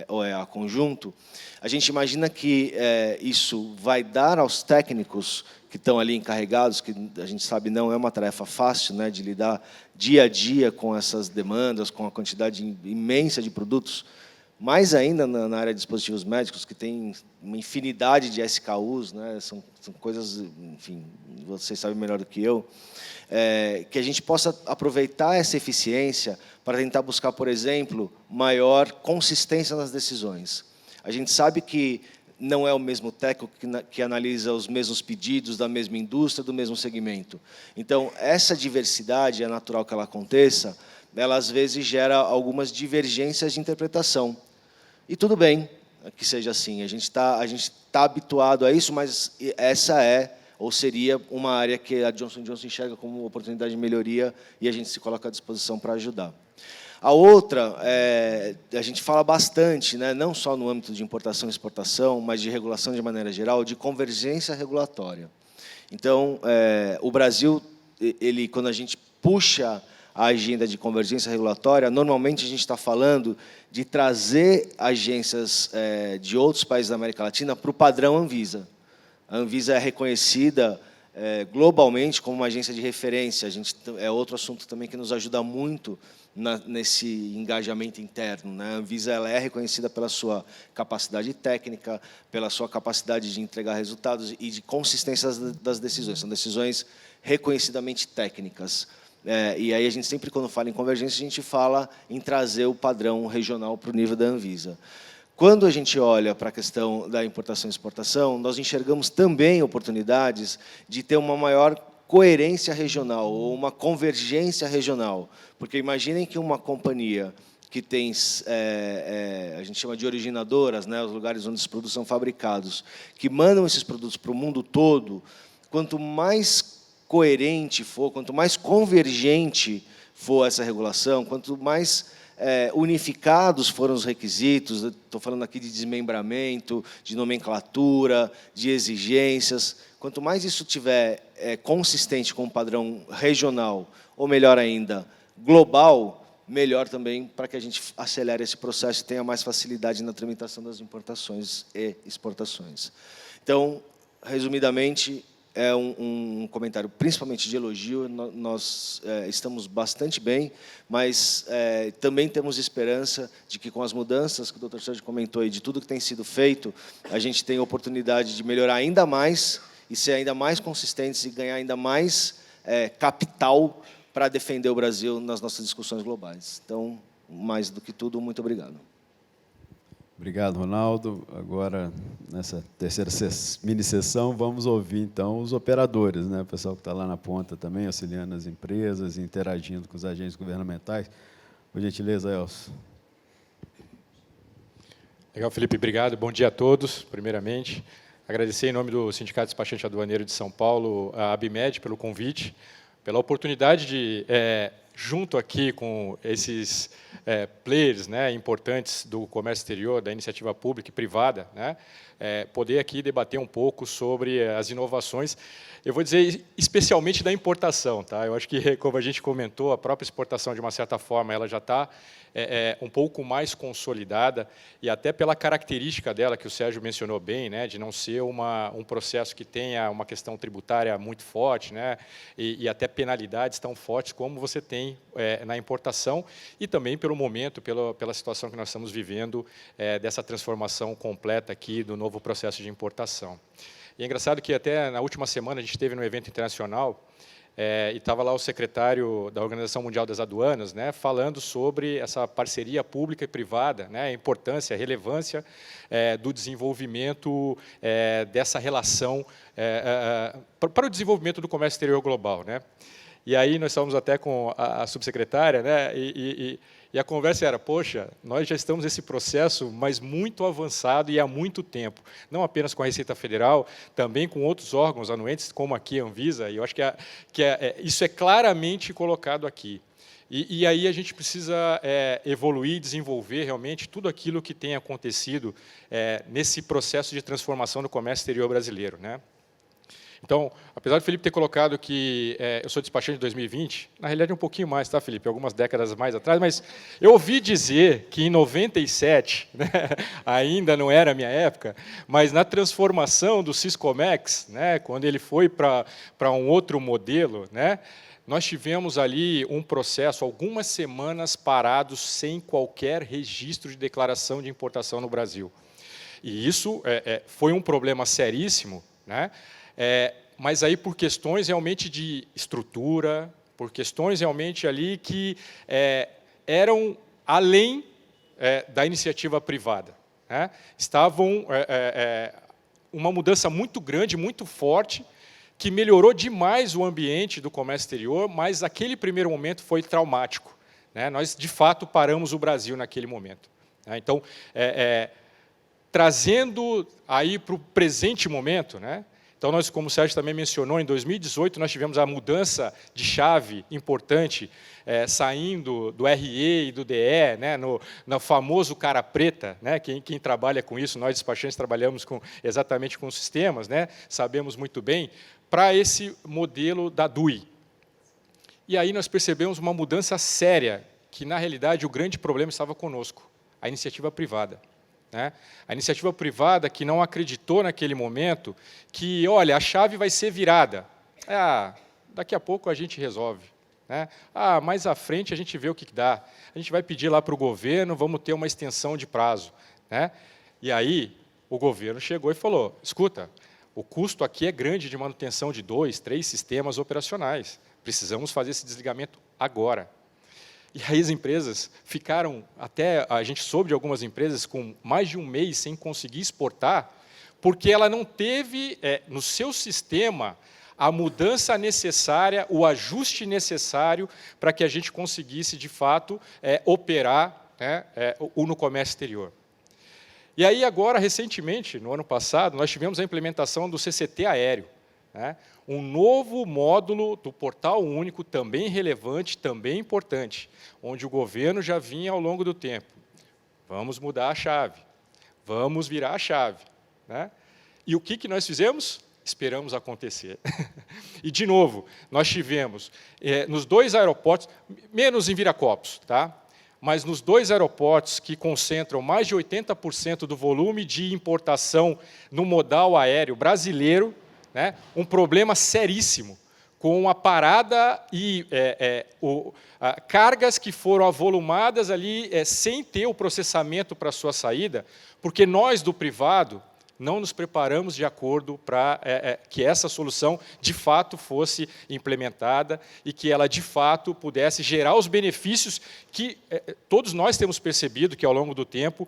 OEA conjunto. A gente imagina que isso vai dar aos técnicos que estão ali encarregados, que a gente sabe não é uma tarefa fácil, né, de lidar dia a dia com essas demandas, com a quantidade imensa de produtos, mais ainda na área de dispositivos médicos, que tem uma infinidade de SKUs, né, são coisas, enfim, vocês sabem melhor do que eu, que a gente possa aproveitar essa eficiência para tentar buscar, por exemplo, maior consistência nas decisões. A gente sabe que não é o mesmo técnico que analisa os mesmos pedidos da mesma indústria, do mesmo segmento. Então, essa diversidade, é natural que ela aconteça, ela às vezes gera algumas divergências de interpretação. E tudo bem que seja assim, a gente está habituado a isso, mas essa ou seria uma área que a Johnson & Johnson enxerga como oportunidade de melhoria e a gente se coloca à disposição para ajudar. A outra, a gente fala bastante, né, não só no âmbito de importação e exportação, mas de regulação de maneira geral, de convergência regulatória. Então, o Brasil, quando a gente puxa a agenda de convergência regulatória, normalmente a gente está falando de trazer agências de outros países da América Latina para o padrão Anvisa. A Anvisa é reconhecida globalmente como uma agência de referência. É outro assunto também que nos ajuda muito nesse engajamento interno, né? A Anvisa ela é reconhecida pela sua capacidade técnica, pela sua capacidade de entregar resultados e de consistência das decisões. São decisões reconhecidamente técnicas. E aí a gente sempre, quando fala em convergência, a gente fala em trazer o padrão regional para o nível da Anvisa. Quando a gente olha para a questão da importação e exportação, nós enxergamos também oportunidades de ter uma maior coerência regional ou uma convergência regional. Porque imaginem que uma companhia que tem, a gente chama de originadoras, né, os lugares onde os produtos são fabricados, que mandam esses produtos para o mundo todo, quanto mais coerente for, quanto mais convergente for essa regulação, quanto mais unificados foram os requisitos, estou falando aqui de desmembramento, de nomenclatura, de exigências, quanto mais isso estiver consistente com um padrão regional, ou melhor ainda, global, melhor também para que a gente acelere esse processo e tenha mais facilidade na tramitação das importações e exportações. Então, resumidamente, é um comentário principalmente de elogio. Nós estamos bastante bem, mas também temos esperança de que, com as mudanças que o Dr. Sérgio comentou e de tudo que tem sido feito, a gente tem a oportunidade de melhorar ainda mais e ser ainda mais consistentes e ganhar ainda mais capital para defender o Brasil nas nossas discussões globais. Então, mais do que tudo, muito obrigado. Obrigado, Ronaldo. Agora, nessa terceira mini-sessão, vamos ouvir, então, os operadores, né? O pessoal que está lá na ponta também, auxiliando as empresas, interagindo com os agentes governamentais. Por gentileza, Elcio. Legal, Felipe, obrigado. Bom dia a todos, primeiramente. Agradecer, em nome do Sindicato Despachante Aduaneiro de São Paulo, a ABIMED, pelo convite, pela oportunidade de, junto aqui com esses players, né, importantes do comércio exterior, da iniciativa pública e privada, né, poder aqui debater um pouco sobre as inovações, eu vou dizer especialmente da importação. Tá? Eu acho que, como a gente comentou, a própria exportação, de uma certa forma, ela já está um pouco mais consolidada, e até pela característica dela, que o Sérgio mencionou bem, né, de não ser um processo que tenha uma questão tributária muito forte, né, e até penalidades tão fortes como você tem na importação, e também pelo momento, pela situação que nós estamos vivendo, dessa transformação completa aqui do novo processo de importação. E é engraçado que até na última semana a gente esteve num evento internacional, e estava lá o secretário da Organização Mundial das Aduanas, né, falando sobre essa parceria pública e privada, né, a importância, a relevância do desenvolvimento dessa relação para o desenvolvimento do comércio exterior global, né. E aí nós estávamos até com a subsecretária, né, e a conversa era, poxa, nós já estamos nesse processo, mas muito avançado e há muito tempo, não apenas com a Receita Federal, também com outros órgãos anuentes, como aqui a Anvisa, e eu acho que isso é claramente colocado aqui. E aí a gente precisa evoluir, desenvolver realmente tudo aquilo que tem acontecido nesse processo de transformação do comércio exterior brasileiro, né? Então, apesar do Felipe ter colocado que eu sou despachante de 2020, na realidade um pouquinho mais, tá, Felipe? Algumas décadas mais atrás, mas eu ouvi dizer que em 97, né, ainda não era a minha época, mas na transformação do Siscomex, né, quando ele foi para um outro modelo, né, nós tivemos ali um processo, algumas semanas parados sem qualquer registro de declaração de importação no Brasil. E isso foi um problema seríssimo, né? Mas aí por questões realmente de estrutura, por questões realmente ali que eram além da iniciativa privada, né? Estavam uma mudança muito grande, muito forte, que melhorou demais o ambiente do comércio exterior, mas aquele primeiro momento foi traumático, né? Nós, de fato, paramos o Brasil naquele momento, né? Então, trazendo aí para o presente momento, né? Então, nós, como o Sérgio também mencionou, em 2018, nós tivemos a mudança de chave importante, saindo do RE e do DE, né, no famoso cara preta, né, quem trabalha com isso, nós despachantes trabalhamos exatamente com sistemas, né, sabemos muito bem, para esse modelo da DUI. E aí nós percebemos uma mudança séria, que, na realidade, o grande problema estava conosco, a iniciativa privada. Né? A iniciativa privada que não acreditou naquele momento que, olha, a chave vai ser virada. Daqui a pouco a gente resolve, né? Mais à frente a gente vê o que dá. A gente vai pedir lá para o governo, vamos ter uma extensão de prazo, né? E aí o governo chegou e falou, escuta, o custo aqui é grande de manutenção de 2, 3 sistemas operacionais. Precisamos fazer esse desligamento agora. E aí as empresas ficaram, até a gente soube de algumas empresas com mais de um mês sem conseguir exportar, porque ela não teve no seu sistema a mudança necessária, o ajuste necessário para que a gente conseguisse, de fato, operar, né, no comércio exterior. E aí agora, recentemente, no ano passado, nós tivemos a implementação do CCT aéreo, né? Um novo módulo do Portal Único, também relevante, também importante, onde o governo já vinha ao longo do tempo. Vamos mudar a chave, vamos virar a chave, né? E o que nós fizemos? Esperamos acontecer. E, de novo, nós tivemos, nos 2 aeroportos, menos em Viracopos, tá? Mas nos 2 aeroportos que concentram mais de 80% do volume de importação no modal aéreo brasileiro, né, um problema seríssimo, com a parada e cargas que foram avolumadas ali sem ter o processamento para a sua saída, porque nós, do privado, não nos preparamos de acordo para que essa solução, de fato, fosse implementada e que ela, de fato, pudesse gerar os benefícios que todos nós temos percebido que, ao longo do tempo,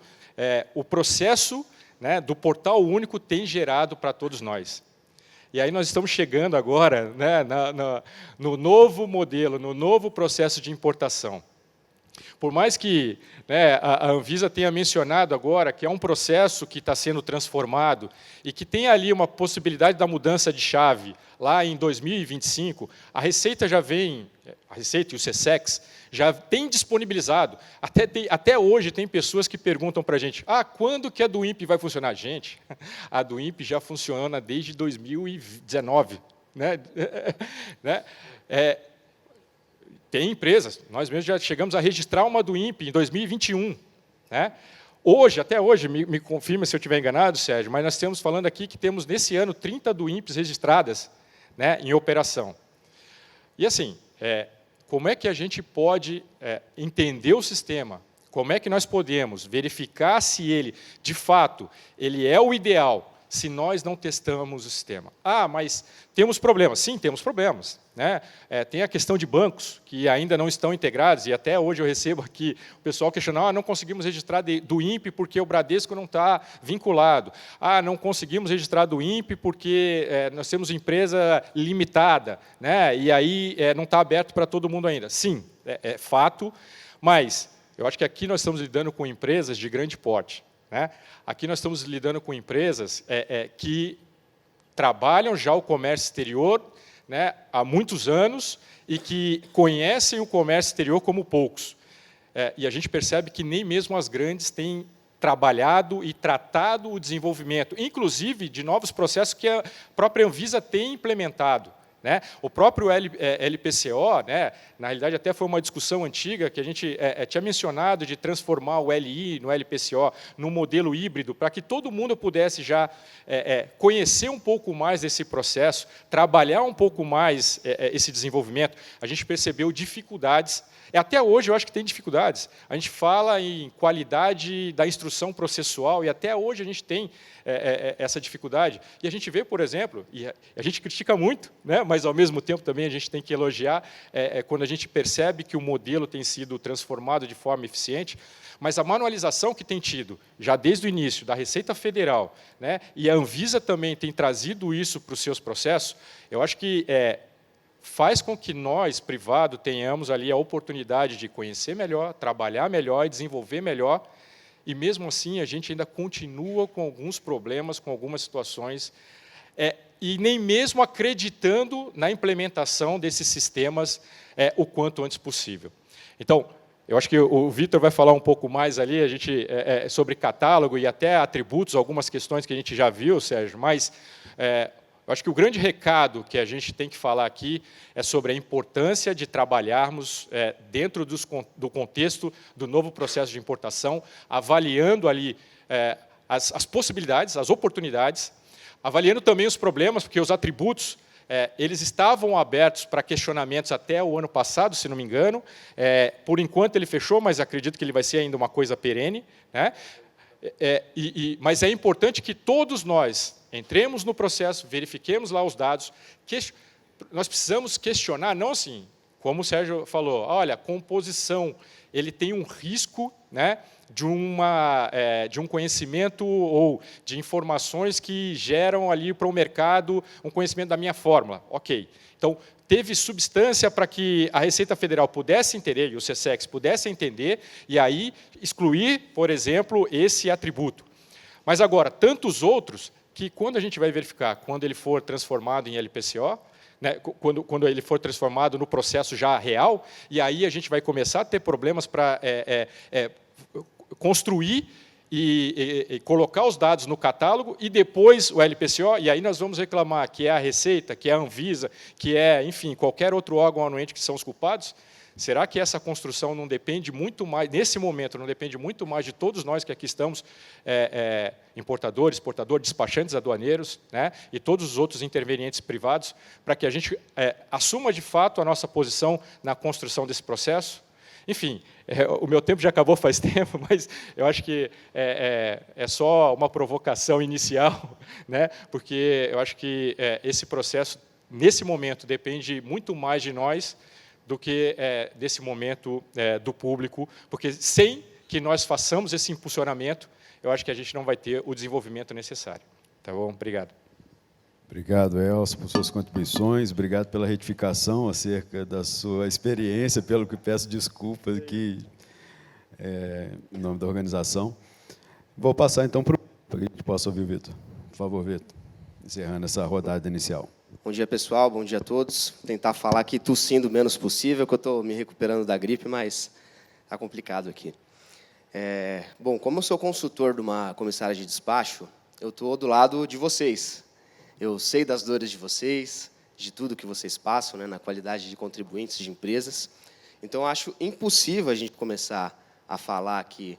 o processo, né, do Portal Único tem gerado para todos nós. E aí nós estamos chegando agora, né, no novo modelo, no novo processo de importação. Por mais que, né, a Anvisa tenha mencionado agora que é um processo que está sendo transformado e que tem ali uma possibilidade da mudança de chave lá em 2025, a Receita já vem, a Receita e o SESEX já tem disponibilizado. Até hoje tem pessoas que perguntam para a gente, quando que a do INPE vai funcionar? Gente, a do INPE já funciona desde 2019. Né? Tem empresas, nós mesmos já chegamos a registrar uma do INPE em 2021. Né? Até hoje, me confirma se eu estiver enganado, Sérgio, mas nós estamos falando aqui que temos, nesse ano, 30 do INPEs registradas, né, em operação. E, assim, como é que a gente pode entender o sistema? Como é que nós podemos verificar se ele, de fato, ele é o ideal, se nós não testamos o sistema? Mas temos problemas. Sim, temos problemas. Né? Tem a questão de bancos, que ainda não estão integrados, e até hoje eu recebo aqui o pessoal questionando, não conseguimos registrar do INPE porque o Bradesco não está vinculado. Não conseguimos registrar do INPE porque nós temos empresa limitada, né? E aí não está aberto para todo mundo ainda. Sim, é fato, mas eu acho que aqui nós estamos lidando com empresas de grande porte. Né? Aqui nós estamos lidando com empresas que trabalham já o comércio exterior, né, há muitos anos e que conhecem o comércio exterior como poucos. E a gente percebe que nem mesmo as grandes têm trabalhado e tratado o desenvolvimento, inclusive de novos processos que a própria Anvisa tem implementado. Né? O próprio LPCO, né, na realidade, até foi uma discussão antiga que a gente tinha mencionado de transformar o LI no LPCO num modelo híbrido, para que todo mundo pudesse já conhecer um pouco mais desse processo, trabalhar um pouco mais esse desenvolvimento. A gente percebeu dificuldades. Até hoje, eu acho que tem dificuldades. A gente fala em qualidade da instrução processual, e até hoje a gente tem essa dificuldade. E a gente vê, por exemplo, e a gente critica muito, né, mas, ao mesmo tempo, também a gente tem que elogiar quando a gente percebe que o modelo tem sido transformado de forma eficiente, mas a manualização que tem tido, já desde o início, da Receita Federal, né, e a Anvisa também tem trazido isso para os seus processos, eu acho que faz com que nós, privado, tenhamos ali a oportunidade de conhecer melhor, trabalhar melhor e desenvolver melhor, e, mesmo assim, a gente ainda continua com alguns problemas, com algumas situações, e nem mesmo acreditando na implementação desses sistemas o quanto antes possível. Então, eu acho que o Vitor vai falar um pouco mais ali sobre catálogo e até atributos, algumas questões que a gente já viu, Sérgio, mas eu acho que o grande recado que a gente tem que falar aqui é sobre a importância de trabalharmos dentro do contexto do novo processo de importação, avaliando ali as possibilidades, as oportunidades, avaliando também os problemas, porque os atributos eles estavam abertos para questionamentos até o ano passado, se não me engano. Por enquanto ele fechou, mas acredito que ele vai ser ainda uma coisa perene. Né? Mas é importante que todos nós entremos no processo, verifiquemos lá os dados. Nós precisamos questionar, não assim, como o Sérgio falou, olha, a composição, ele tem um risco, né, de um conhecimento ou de informações que geram ali para o mercado um conhecimento da minha fórmula. Ok. Então, teve substância para que a Receita Federal pudesse entender, e o SESEX pudesse entender, e aí excluir, por exemplo, esse atributo. Mas agora, tantos outros, que quando a gente vai verificar, quando ele for transformado em LPCO, né, quando ele for transformado no processo já real, e aí a gente vai começar a ter problemas para construir e colocar os dados no catálogo e depois o LPCO, e aí nós vamos reclamar que é a Receita, que é a Anvisa, que é, enfim, qualquer outro órgão anuente que são os culpados? Será que essa construção não depende muito mais, nesse momento, não depende muito mais de todos nós que aqui estamos, importadores, exportadores, despachantes, aduaneiros, né, e todos os outros intervenientes privados, para que a gente assuma de fato a nossa posição na construção desse processo? Enfim, o meu tempo já acabou faz tempo, mas eu acho que é só uma provocação inicial, né, porque eu acho que esse processo, nesse momento, depende muito mais de nós do que desse momento do público, porque sem que nós façamos esse impulsionamento, eu acho que a gente não vai ter o desenvolvimento necessário. Tá bom? Obrigado. Obrigado, Elcio, por suas contribuições. Obrigado pela retificação acerca da sua experiência, pelo que peço desculpas aqui em nome da organização. Vou passar, então, para que a gente possa ouvir o Vitor. Por favor, Vitor, encerrando essa rodada inicial. Bom dia, pessoal. Bom dia a todos. Vou tentar falar aqui tossindo o menos possível, que eu estou me recuperando da gripe, mas está complicado aqui. Bom, como eu sou consultor de uma comissária de despacho, eu estou do lado de vocês. Eu sei das dores de vocês, de tudo que vocês passam, né, na qualidade de contribuintes de empresas. Então, eu acho impossível a gente começar a falar aqui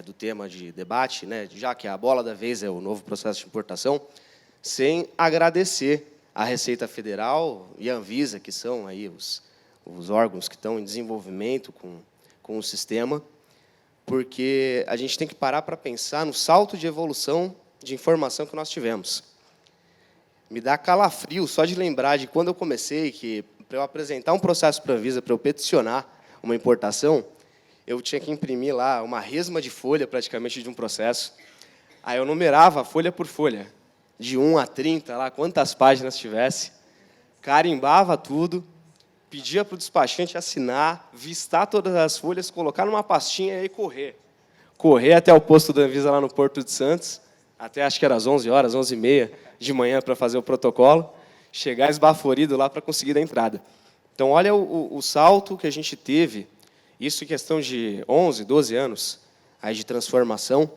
do tema de debate, né, já que a bola da vez é o novo processo de importação, sem agradecer a Receita Federal e a Anvisa, que são aí os órgãos que estão em desenvolvimento com o sistema, porque a gente tem que parar para pensar no salto de evolução de informação que nós tivemos. Me dá calafrio só de lembrar de quando eu comecei, que para eu apresentar um processo para a Anvisa, para eu peticionar uma importação, eu tinha que imprimir lá uma resma de folha, praticamente, de um processo. Aí eu numerava folha por folha, de 1 a 30, lá, quantas páginas tivesse, carimbava tudo, pedia para o despachante assinar, vistar todas as folhas, colocar numa pastinha e aí correr. Correr até o posto da Anvisa lá no Porto de Santos, até acho que era às 11 horas, 11h30 de manhã para fazer o protocolo, chegar esbaforido lá para conseguir dar entrada. Então, olha o salto que a gente teve, isso em questão de 11, 12 anos aí de transformação.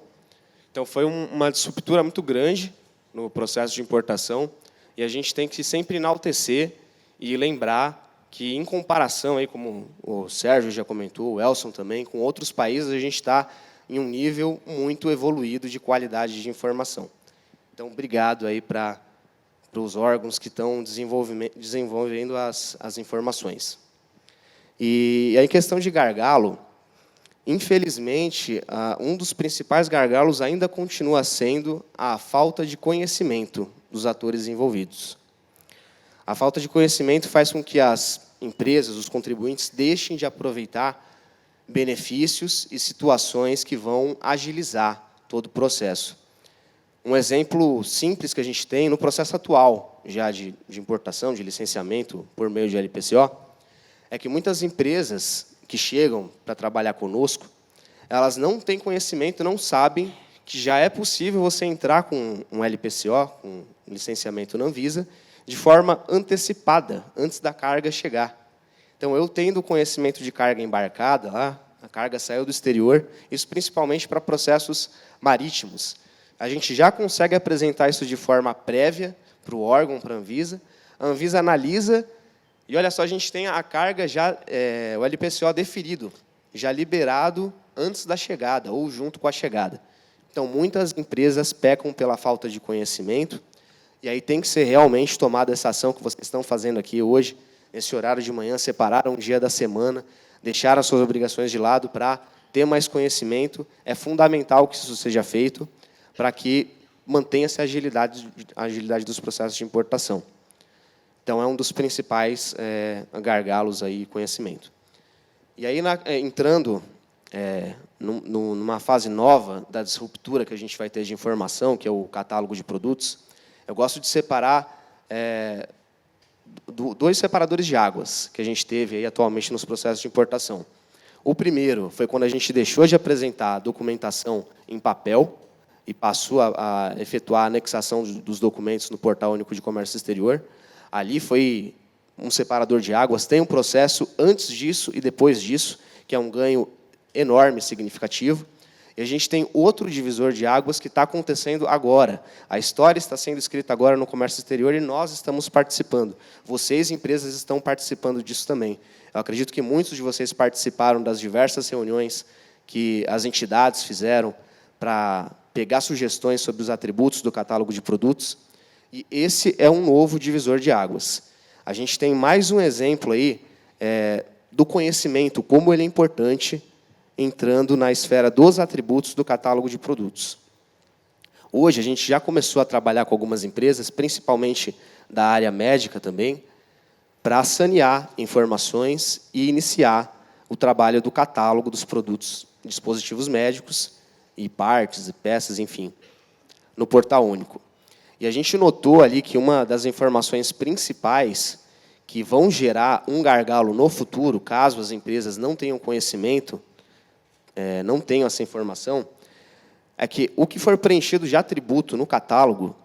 Então, foi uma disruptura muito grande no processo de importação, e a gente tem que sempre enaltecer e lembrar que, em comparação, aí, como o Sérgio já comentou, o Elson também, com outros países, a gente está em um nível muito evoluído de qualidade de informação. Então, obrigado aí para os órgãos que estão desenvolvendo as informações. E aí, em questão de gargalo, infelizmente, um dos principais gargalos ainda continua sendo a falta de conhecimento dos atores envolvidos. A falta de conhecimento faz com que as empresas, os contribuintes, deixem de aproveitar benefícios e situações que vão agilizar todo o processo. Um exemplo simples que a gente tem no processo atual, já de importação, de licenciamento por meio de LPCO, é que muitas empresas que chegam para trabalhar conosco, elas não têm conhecimento, não sabem que já é possível você entrar com um LPCO, com um licenciamento na Anvisa, de forma antecipada, antes da carga chegar. Então, eu tendo conhecimento de carga embarcada, lá, a carga saiu do exterior, isso principalmente para processos marítimos. A gente já consegue apresentar isso de forma prévia para o órgão, para a Anvisa analisa, e olha só, a gente tem a carga já, o LPCO deferido, já liberado antes da chegada, ou junto com a chegada. Então, muitas empresas pecam pela falta de conhecimento, e aí tem que ser realmente tomada essa ação que vocês estão fazendo aqui hoje, nesse horário de manhã, separaram um dia da semana, deixaram as suas obrigações de lado para ter mais conhecimento. É fundamental que isso seja feito para que mantenha-se a agilidade dos processos de importação. Então, é um dos principais gargalos aí, conhecimento. E aí, entrando numa fase nova da disruptura que a gente vai ter de informação, que é o catálogo de produtos, eu gosto de separar dois separadores de águas que a gente teve aí atualmente nos processos de importação. O primeiro foi quando a gente deixou de apresentar a documentação em papel e passou a efetuar a anexação dos documentos no Portal Único de Comércio Exterior. Ali foi um separador de águas. Tem um processo antes disso e depois disso, que é um ganho enorme, significativo. E a gente tem outro divisor de águas que está acontecendo agora. A história está sendo escrita agora no comércio exterior e nós estamos participando. Vocês, empresas, estão participando disso também. Eu acredito que muitos de vocês participaram das diversas reuniões que as entidades fizeram para pegar sugestões sobre os atributos do catálogo de produtos. E esse é um novo divisor de águas. A gente tem mais um exemplo aí do conhecimento, como ele é importante, entrando na esfera dos atributos do catálogo de produtos. Hoje, a gente já começou a trabalhar com algumas empresas, principalmente da área médica também, para sanear informações e iniciar o trabalho do catálogo dos produtos, dispositivos médicos, e partes, e peças, enfim, no portal único. E a gente notou ali que uma das informações principais que vão gerar um gargalo no futuro, caso as empresas não tenham conhecimento, não tenham essa informação, é que o que for preenchido de atributo no catálogo,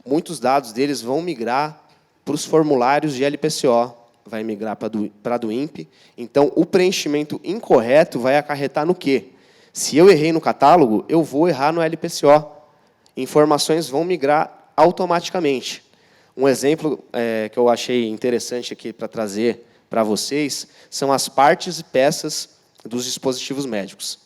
muitos dados deles vão migrar para os formulários de LPCO, vai migrar para a do INPE. Então, o preenchimento incorreto vai acarretar no quê? Se eu errei no catálogo, eu vou errar no LPCO. Informações vão migrar automaticamente. Um exemplo que eu achei interessante aqui para trazer para vocês são as partes e peças dos dispositivos médicos.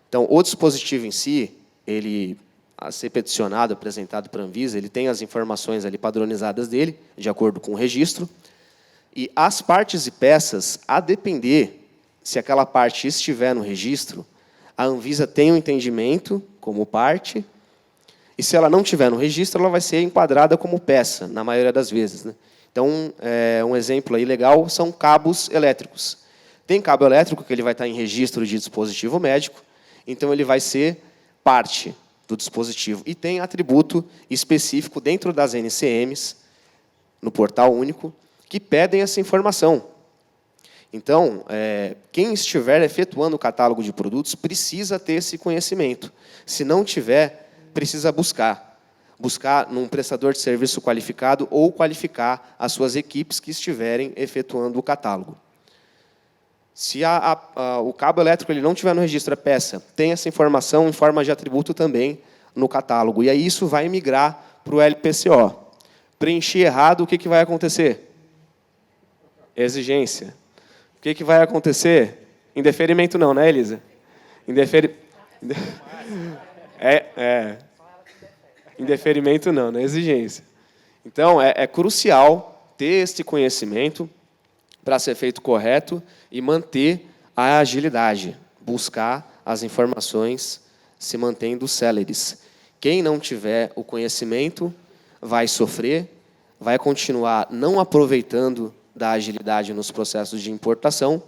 Então, o dispositivo em si, ele, a ser peticionado, apresentado para a Anvisa, ele tem as informações ali padronizadas dele, de acordo com o registro, e as partes e peças, a depender se aquela parte estiver no registro, a Anvisa tem um entendimento como parte, e se ela não estiver no registro, ela vai ser enquadrada como peça, na maioria das vezes, né? Então, um exemplo aí legal são cabos elétricos. Tem cabo elétrico que ele vai estar em registro de dispositivo médico, então ele vai ser parte do dispositivo. E tem atributo específico dentro das NCMs, no portal único, que pedem essa informação. Então, quem estiver efetuando o catálogo de produtos precisa ter esse conhecimento. Se não tiver, precisa buscar. Buscar num prestador de serviço qualificado ou qualificar as suas equipes que estiverem efetuando o catálogo. Se o cabo elétrico ele não tiver no registro, a peça tem essa informação em forma de atributo também no catálogo. E aí isso vai migrar para o LPCO. Preencher errado, o que vai acontecer? Exigência. O que vai acontecer? Indeferimento não, né, Elisa? Indeferimento não, né? Exigência. Então, é crucial ter este conhecimento para ser feito correto e manter a agilidade, buscar as informações se mantendo céleres. Quem não tiver o conhecimento vai sofrer, vai continuar não aproveitando da agilidade nos processos de importação,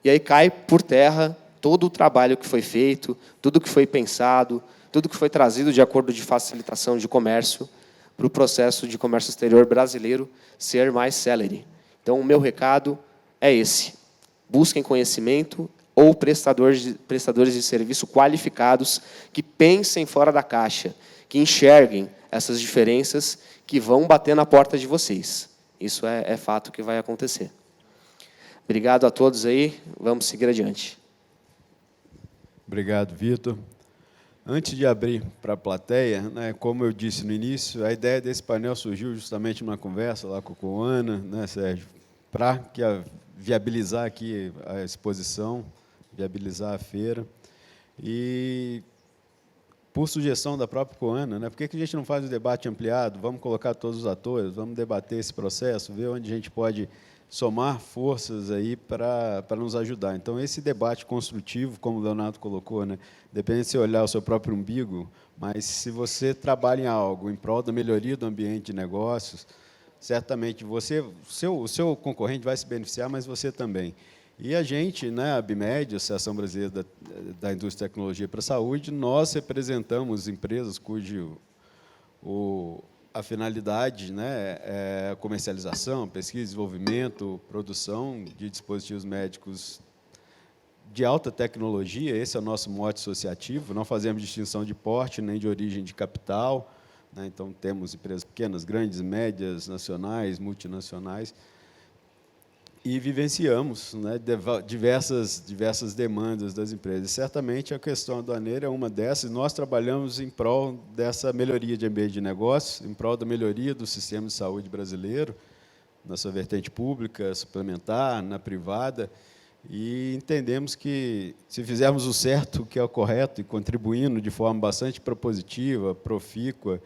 e aí cai por terra todo o trabalho que foi feito, tudo que foi pensado, tudo que foi trazido de acordo de facilitação de comércio para o processo de comércio exterior brasileiro ser mais célere. Então, o meu recado é esse. Busquem conhecimento ou prestadores de serviço qualificados que pensem fora da caixa, que enxerguem essas diferenças que vão bater na porta de vocês. Isso é fato que vai acontecer. Obrigado a todos aí. Vamos seguir adiante. Obrigado, Vitor. Antes de abrir para a plateia, né, como eu disse no início, a ideia desse painel surgiu justamente numa conversa lá com a Coana, né, Sérgio, para viabilizar aqui a exposição, viabilizar a feira. E, por sugestão da própria Coana, né, por que a gente não faz o debate ampliado? Vamos colocar todos os atores, vamos debater esse processo, ver onde a gente pode somar forças aí para nos ajudar. Então, esse debate construtivo, como o Leonardo colocou, né, depende de você olhar o seu próprio umbigo, mas se você trabalha em algo em prol da melhoria do ambiente de negócios, certamente o seu concorrente vai se beneficiar, mas você também. E a gente, né, a ABMED, Associação Brasileira da Indústria e Tecnologia para a Saúde, nós representamos empresas cujo a finalidade, né, é a comercialização, pesquisa, desenvolvimento, produção de dispositivos médicos de alta tecnologia. Esse é o nosso mote associativo. Não fazemos distinção de porte nem de origem de capital, né? Então, temos empresas pequenas, grandes, médias, nacionais, multinacionais. e vivenciamos, né, diversas demandas das empresas. Certamente a questão aduaneira é uma dessas, e nós trabalhamos em prol dessa melhoria de ambiente de negócios, em prol da melhoria do sistema de saúde brasileiro, na sua vertente pública, suplementar, na privada, e entendemos que, se fizermos o certo, o que é o correto, e contribuindo de forma bastante propositiva, profícua,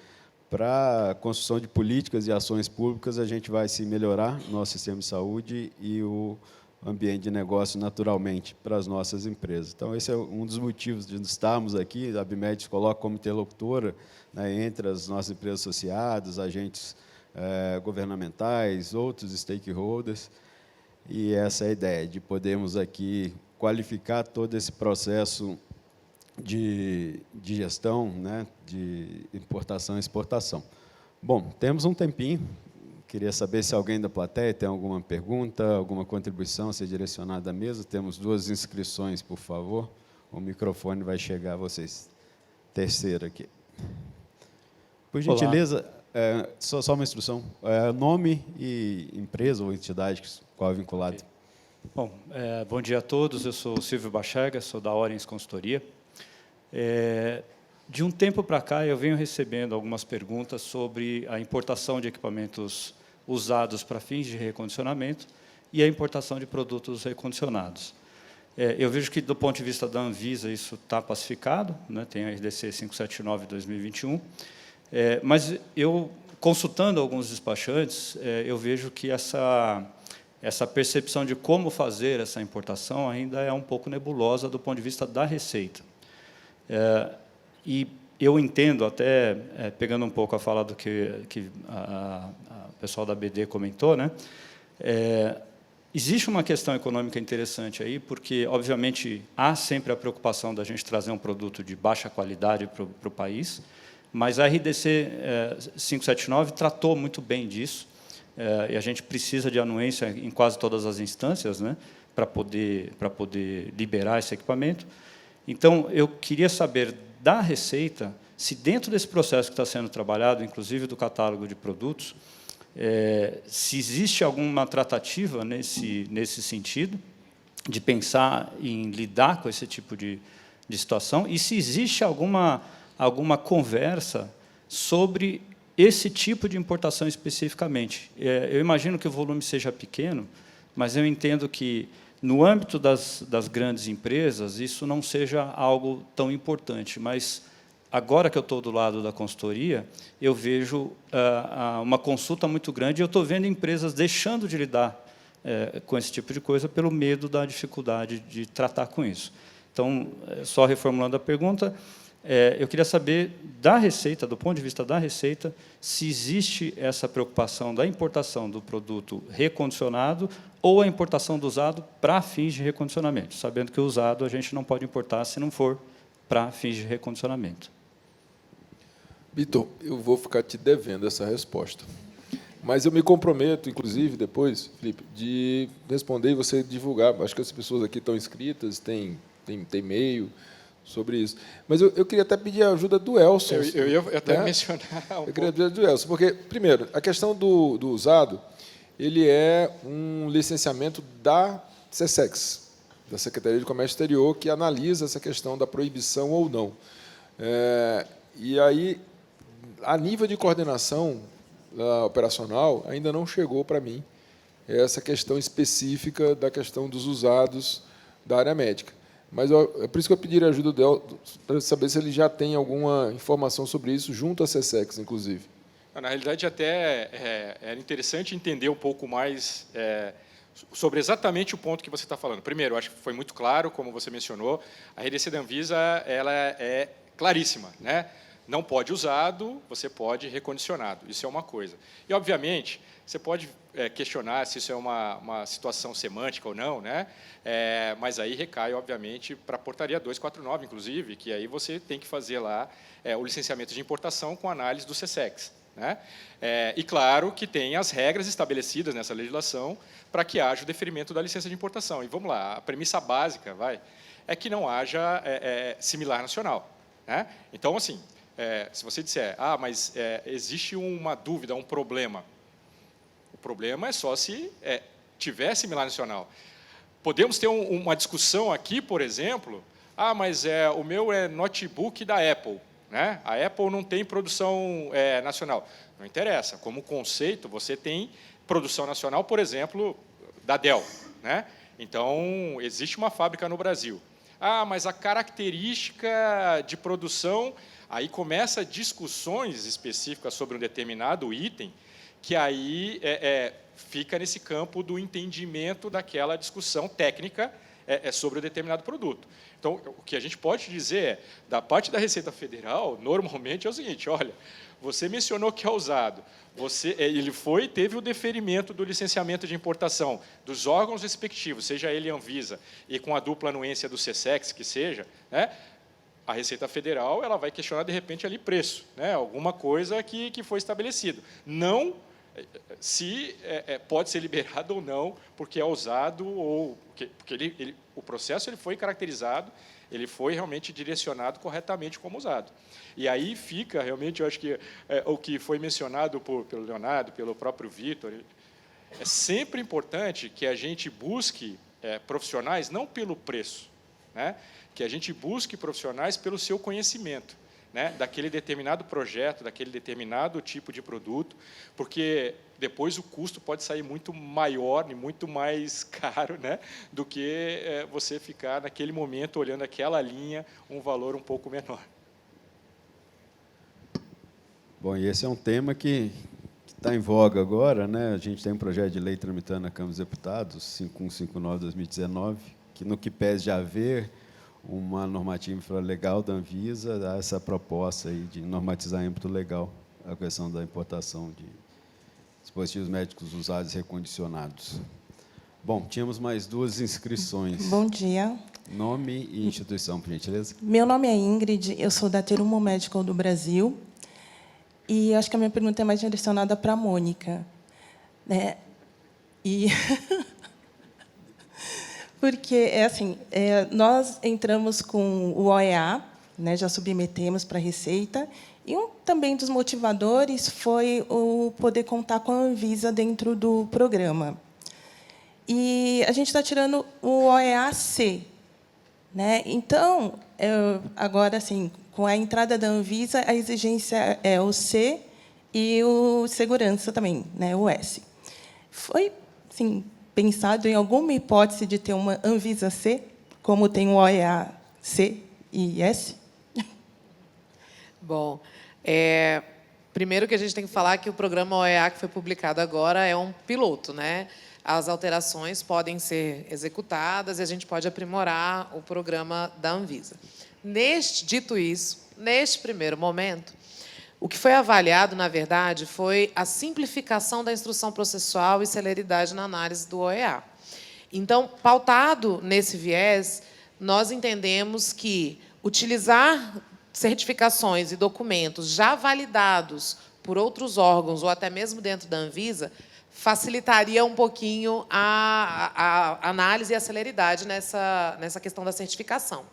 para a construção de políticas e ações públicas, a gente vai se melhorar nosso sistema de saúde e o ambiente de negócio naturalmente para as nossas empresas. Então, esse é um dos motivos de estarmos aqui. A ABMED se coloca como interlocutora, né, entre as nossas empresas associadas, agentes governamentais, outros stakeholders, e essa é a ideia, de podermos aqui qualificar todo esse processo de gestão, né, de importação e exportação. Bom, temos um tempinho. Queria saber se alguém da plateia tem alguma pergunta, alguma contribuição a ser direcionada à mesa. Temos 2 inscrições, por favor. O microfone vai chegar a vocês. Terceira aqui. Por gentileza, só uma instrução. Nome e empresa ou entidade qual é vinculado. Bom, bom dia a todos. Eu sou Silvio Bachega, sou da Orens Consultoria. De um tempo para cá, eu venho recebendo algumas perguntas sobre a importação de equipamentos usados para fins de recondicionamento e a importação de produtos recondicionados. Eu vejo que, do ponto de vista da Anvisa, isso está pacificado, né? Tem a RDC 579/2021, mas eu, consultando alguns despachantes, eu vejo que essa percepção de como fazer essa importação ainda é um pouco nebulosa do ponto de vista da Receita. E eu entendo, até pegando um pouco a fala do que o pessoal da BD comentou, né? Existe uma questão econômica interessante aí, porque, obviamente, há sempre a preocupação da gente trazer um produto de baixa qualidade para o país, mas a RDC 579 tratou muito bem disso, e a gente precisa de anuência em quase todas as instâncias, né, para poder liberar esse equipamento. Então, eu queria saber da Receita se, dentro desse processo que está sendo trabalhado, inclusive do catálogo de produtos, se existe alguma tratativa nesse sentido, de pensar em lidar com esse tipo de situação, e se existe alguma conversa sobre esse tipo de importação especificamente. Eu imagino que o volume seja pequeno, mas eu entendo que, no âmbito das grandes empresas, isso não seja algo tão importante, mas, agora que eu estou do lado da consultoria, eu vejo uma consulta muito grande, e eu estou vendo empresas deixando de lidar com esse tipo de coisa pelo medo da dificuldade de tratar com isso. Então, só reformulando a pergunta, eu queria saber da Receita, do ponto de vista da Receita, se existe essa preocupação da importação do produto recondicionado ou a importação do usado para fins de recondicionamento, sabendo que o usado a gente não pode importar se não for para fins de recondicionamento. Vitor, eu vou ficar te devendo essa resposta. Mas eu me comprometo, inclusive, depois, Felipe, de responder e você divulgar. Acho que as pessoas aqui estão inscritas, tem e-mail sobre isso. Mas eu queria até pedir a ajuda do Elson. Eu ia até né? mencionar Eu queria pedir a ajuda do Elson, porque, primeiro, a questão do usado, ele é um licenciamento da SESEX, da Secretaria de Comércio Exterior, que analisa essa questão da proibição ou não. E aí, a nível de coordenação operacional, ainda não chegou para mim essa questão específica da questão dos usados da área médica. Mas é por isso que eu pediria a ajuda dela, para saber se ele já tem alguma informação sobre isso, junto à SESEX, inclusive. Na realidade, até era interessante entender um pouco mais sobre exatamente o ponto que você está falando. Primeiro, acho que foi muito claro, como você mencionou, a RDC da Anvisa ela é claríssima, né? Não pode usado, você pode recondicionado. Isso é uma coisa. E, obviamente, você pode questionar se isso é uma situação semântica ou não, né? Mas aí recai, obviamente, para a portaria 249, inclusive, que aí você tem que fazer lá o licenciamento de importação com análise do SESEX. Né? E, claro, que tem as regras estabelecidas nessa legislação para que haja o deferimento da licença de importação. E, vamos lá, a premissa básica é que não haja similar nacional. Né? Então, assim, se você disser, mas existe uma dúvida, um problema, o problema é só se tiver similar nacional. Podemos ter uma discussão aqui, por exemplo, mas o meu é notebook da Apple, né? A Apple não tem produção nacional. Não interessa. Como conceito, você tem produção nacional, por exemplo, da Dell, né? Então, existe uma fábrica no Brasil. Mas a característica de produção... Aí começa discussões específicas sobre um determinado item, que aí fica nesse campo do entendimento daquela discussão técnica sobre o determinado produto. Então, o que a gente pode dizer da parte da Receita Federal, normalmente, é o seguinte: olha, você mencionou que é usado, ele teve o deferimento do licenciamento de importação dos órgãos respectivos, seja ele Anvisa e com a dupla anuência do SESEX, que seja, né? A Receita Federal ela vai questionar, de repente, ali preço, né? Alguma coisa que foi estabelecido. Não se pode ser liberado ou não, porque é usado, ou porque o processo ele foi caracterizado, ele foi realmente direcionado corretamente como usado. E aí fica, realmente, eu acho que o que foi mencionado pelo Leonardo, pelo próprio Vitor, é sempre importante que a gente busque profissionais não pelo preço, né? Que a gente busque profissionais pelo seu conhecimento, né? Daquele determinado projeto, daquele determinado tipo de produto, porque depois o custo pode sair muito maior e muito mais caro, né? Do que você ficar, naquele momento, olhando aquela linha, um valor um pouco menor. Bom, e esse é um tema que está em voga agora, né? A gente tem um projeto de lei tramitando na Câmara dos Deputados, 5159/2019, que, no que pese de haver uma normativa infralegal da Anvisa, dá essa proposta aí de normatizar em âmbito legal a questão da importação de dispositivos médicos usados e recondicionados. Bom, tínhamos mais 2 inscrições. Bom dia. Nome e instituição, por gentileza. Meu nome é Ingrid, eu sou da Terumo Medical do Brasil, e acho que a minha pergunta é mais direcionada para a Mônica, né? E porque assim, nós entramos com o OEA, né, já submetemos para a Receita, e também dos motivadores foi o poder contar com a Anvisa dentro do programa. E a gente está tirando o OEA-C, né? Então, agora, assim, com a entrada da Anvisa, a exigência é o C e o segurança também, né, o S. Foi, assim, pensado em alguma hipótese de ter uma Anvisa C, como tem o OEA C e S? Bom, primeiro que a gente tem que falar que o programa OEA que foi publicado agora é um piloto, né? As alterações podem ser executadas e a gente pode aprimorar o programa da Anvisa. Dito isso, neste primeiro momento, o que foi avaliado, na verdade, foi a simplificação da instrução processual e celeridade na análise do OEA. Então, pautado nesse viés, nós entendemos que utilizar certificações e documentos já validados por outros órgãos ou até mesmo dentro da Anvisa facilitaria um pouquinho a análise e a celeridade nessa questão da certificação.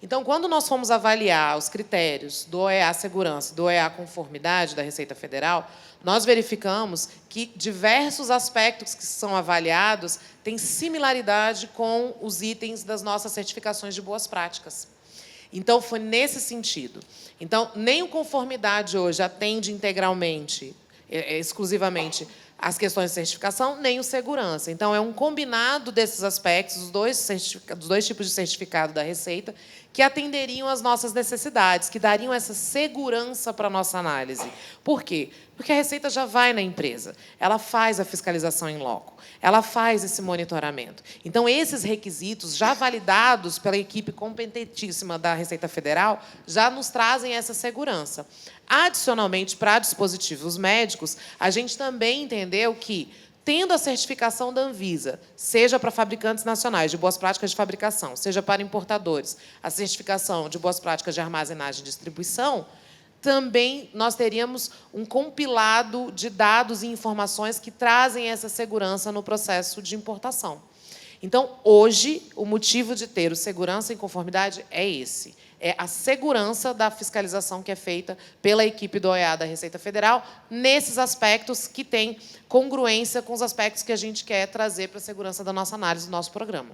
Então, quando nós fomos avaliar os critérios do OEA Segurança e do OEA Conformidade da Receita Federal, nós verificamos que diversos aspectos que são avaliados têm similaridade com os itens das nossas certificações de boas práticas. Então, foi nesse sentido. Então, nem o Conformidade hoje atende integralmente, exclusivamente, as questões de certificação, nem o segurança. Então, é um combinado desses aspectos, dos dois tipos de certificado da Receita, que atenderiam às nossas necessidades, que dariam essa segurança para a nossa análise. Por quê? Porque a Receita já vai na empresa, ela faz a fiscalização em loco, ela faz esse monitoramento. Então, esses requisitos, já validados pela equipe competentíssima da Receita Federal, já nos trazem essa segurança. Adicionalmente, para dispositivos médicos, a gente também entendeu que, tendo a certificação da Anvisa, seja para fabricantes nacionais de boas práticas de fabricação, seja para importadores, a certificação de boas práticas de armazenagem e distribuição, também nós teríamos um compilado de dados e informações que trazem essa segurança no processo de importação. Então, hoje, o motivo de ter o segurança em conformidade é esse. é a segurança da fiscalização que é feita pela equipe do OEA da Receita Federal, nesses aspectos que têm congruência com os aspectos que a gente quer trazer para a segurança da nossa análise do nosso programa.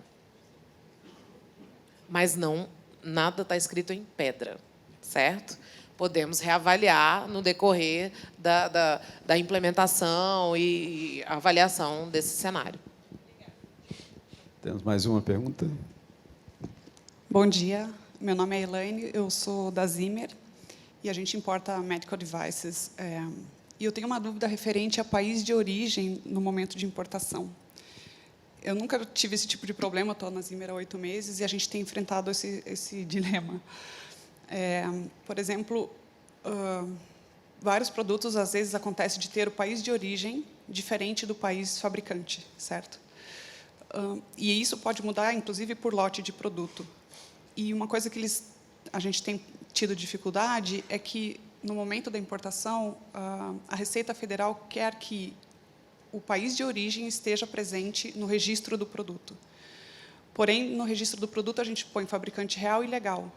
Mas não, nada está escrito em pedra, certo? Podemos reavaliar no decorrer da implementação e avaliação desse cenário. Temos mais uma pergunta? Bom dia, meu nome é Elaine, eu sou da Zimmer e a gente importa medical devices. E eu tenho uma dúvida referente a país de origem no momento de importação. Eu nunca tive esse tipo de problema, estou na Zimmer há 8 meses e a gente tem enfrentado esse dilema. Por exemplo, vários produtos, às vezes, acontece de ter o país de origem diferente do país fabricante, certo? E isso pode mudar, inclusive, por lote de produto. E uma coisa que a gente tem tido dificuldade é que, no momento da importação, a Receita Federal quer que o país de origem esteja presente no registro do produto. Porém, no registro do produto, a gente põe fabricante real e legal,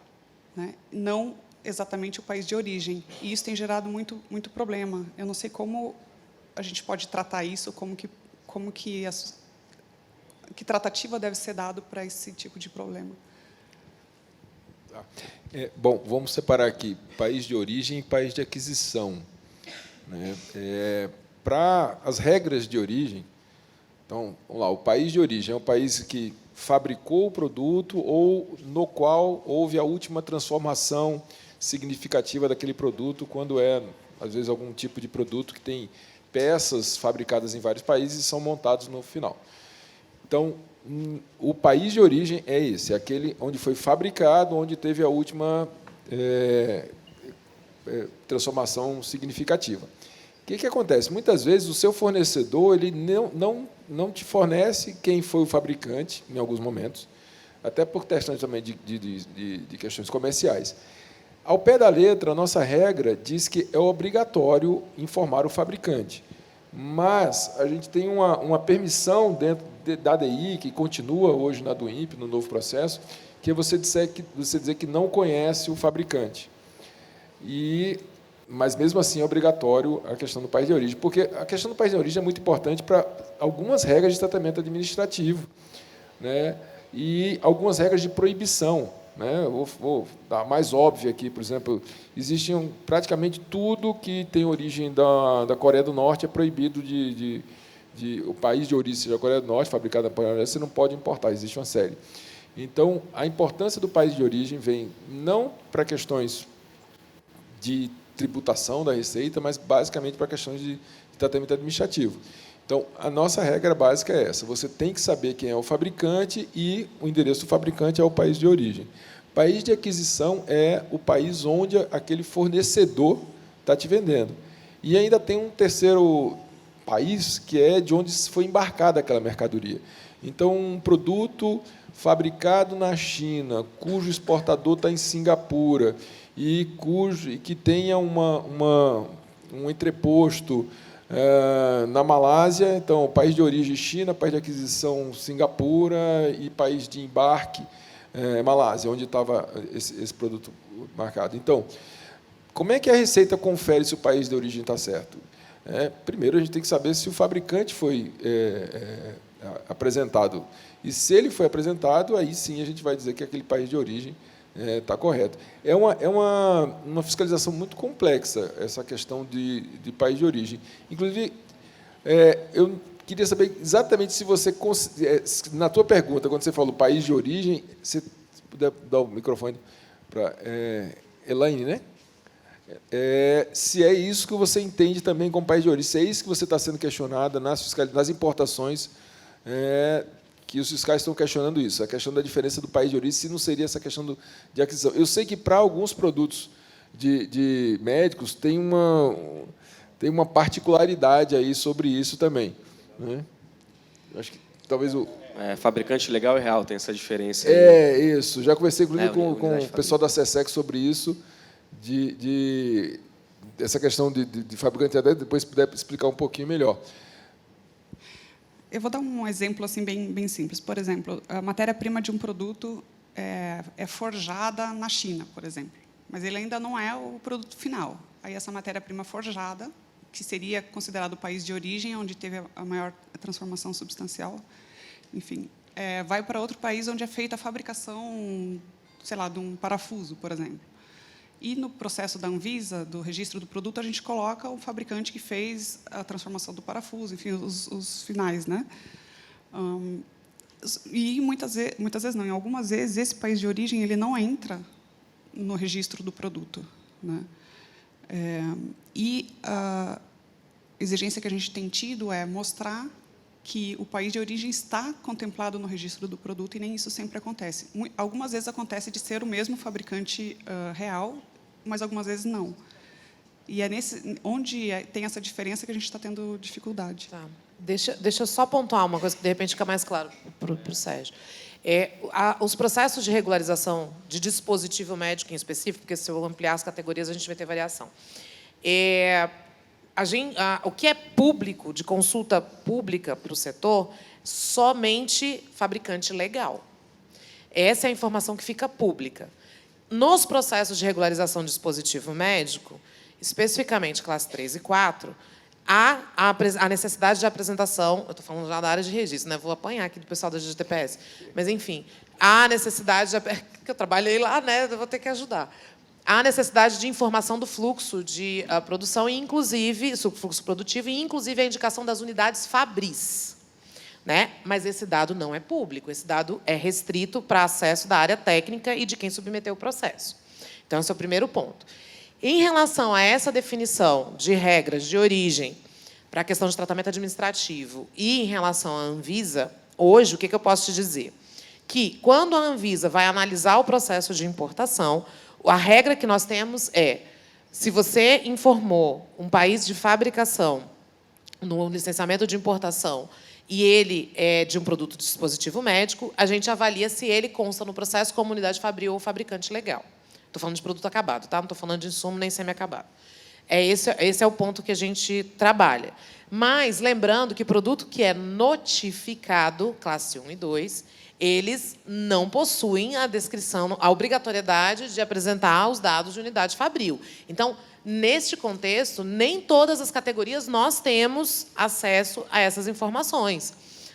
né? Não exatamente o país de origem. E isso tem gerado muito problema. Eu não sei como a gente pode tratar isso, que tratativa deve ser dado para esse tipo de problema. Bom, vamos separar aqui país de origem e país de aquisição, né? Para as regras de origem, então, vamos lá, o país de origem é o país que fabricou o produto ou no qual houve a última transformação significativa daquele produto, quando às vezes, algum tipo de produto que tem peças fabricadas em vários países e são montados no final. Então, o país de origem é esse, é aquele onde foi fabricado, onde teve a última transformação significativa. O que acontece? Muitas vezes, o seu fornecedor ele não te fornece quem foi o fabricante, em alguns momentos, até por questões também de questões comerciais. Ao pé da letra, a nossa regra diz que é obrigatório informar o fabricante. Mas a gente tem uma permissão dentro da ADI, que continua hoje na do INPE, no novo processo, que é você dizer que não conhece o fabricante. Mas, mesmo assim, é obrigatório a questão do país de origem, porque a questão do país de origem é muito importante para algumas regras de tratamento administrativo, né? E algumas regras de proibição, né? Vou dar mais óbvio aqui, por exemplo, existem praticamente tudo que tem origem da Coreia do Norte é proibido o país de origem seja a Coreia do Norte, fabricado na Coreia do Norte, você não pode importar, existe uma série. Então, a importância do país de origem vem não para questões de tributação da receita, mas basicamente para questões de tratamento administrativo. Então, a nossa regra básica é essa: você tem que saber quem é o fabricante e o endereço do fabricante é o país de origem. País de aquisição é o país onde aquele fornecedor está te vendendo. E ainda tem um terceiro país, que é de onde foi embarcada aquela mercadoria. Então, um produto fabricado na China, cujo exportador está em Singapura, e que tenha um entreposto na Malásia, então, país de origem China, país de aquisição Singapura e país de embarque Malásia, onde estava esse produto marcado. Então, como é que a Receita confere se o país de origem está certo? Primeiro, a gente tem que saber se o fabricante foi apresentado. E, se ele foi apresentado, aí sim a gente vai dizer que aquele país de origem está correto. É uma fiscalização muito complexa, essa questão de país de origem. Inclusive, eu queria saber exatamente se você, na tua pergunta, quando você falou país de origem, se puder dar o microfone para Elaine, né? Se é isso que você entende também como país de origem, se é isso que você está sendo questionada nas importações, que os fiscais estão questionando isso, a questão da diferença do país de origem, se não seria essa questão de aquisição. Eu sei que, para alguns produtos de médicos, tem uma particularidade aí sobre isso também, né? Acho que talvez o... fabricante legal e real, tem essa diferença. Isso. Já conversei, inclusive, com o pessoal da SESEC sobre isso, essa questão de fabricante, até depois se puder explicar um pouquinho melhor. Eu vou dar um exemplo assim bem simples. Por exemplo, a matéria-prima de um produto é forjada na China, por exemplo, mas ele ainda não é o produto final. Aí essa matéria-prima forjada, que seria considerado o país de origem, onde teve a maior transformação substancial, enfim, vai para outro país onde é feita a fabricação, sei lá, de um parafuso, por exemplo. E no processo da Anvisa, do registro do produto, a gente coloca o fabricante que fez a transformação do parafuso, enfim, os finais, né? E muitas vezes não, em algumas vezes esse país de origem ele não entra no registro do produto, né? E a exigência que a gente tem tido é mostrar que o país de origem está contemplado no registro do produto, e nem isso sempre acontece. Algumas vezes acontece de ser o mesmo fabricante real, mas algumas vezes não. E é onde tem essa diferença que a gente está tendo dificuldade. Tá. Deixa eu só pontuar uma coisa que, de repente, fica mais claro para o Sérgio. Os processos de regularização de dispositivo médico em específico, porque se eu ampliar as categorias, a gente vai ter variação. O que é público, de consulta pública para o setor, somente fabricante legal. Essa é a informação que fica pública. Nos processos de regularização de dispositivo médico, especificamente classe 3 e 4, há a necessidade de apresentação, eu estou falando já da área de registro, né? Vou apanhar aqui do pessoal da GTPS, mas, enfim, há a necessidade, que eu trabalhei lá, né? Eu vou ter que ajudar. Há a necessidade de informação do fluxo de produção, e, inclusive, o fluxo produtivo, e, inclusive, a indicação das unidades Fabris, né? Mas esse dado não é público, esse dado é restrito para acesso da área técnica e de quem submeteu o processo. Então, esse é o primeiro ponto. Em relação a essa definição de regras de origem para a questão de tratamento administrativo e em relação à Anvisa, hoje, o que eu posso te dizer? Que, quando a Anvisa vai analisar o processo de importação, a regra que nós temos é, se você informou um país de fabricação no licenciamento de importação e ele é de um produto de dispositivo médico, a gente avalia se ele consta no processo como unidade fabril ou fabricante legal. Estou falando de produto acabado, tá? Não estou falando de insumo nem semi-acabado. Esse é o ponto que a gente trabalha. Mas, lembrando que produto que é notificado, classe 1 e 2, eles não possuem a descrição, a obrigatoriedade de apresentar os dados de unidade fabril. Então, neste contexto, nem todas as categorias nós temos acesso a essas informações,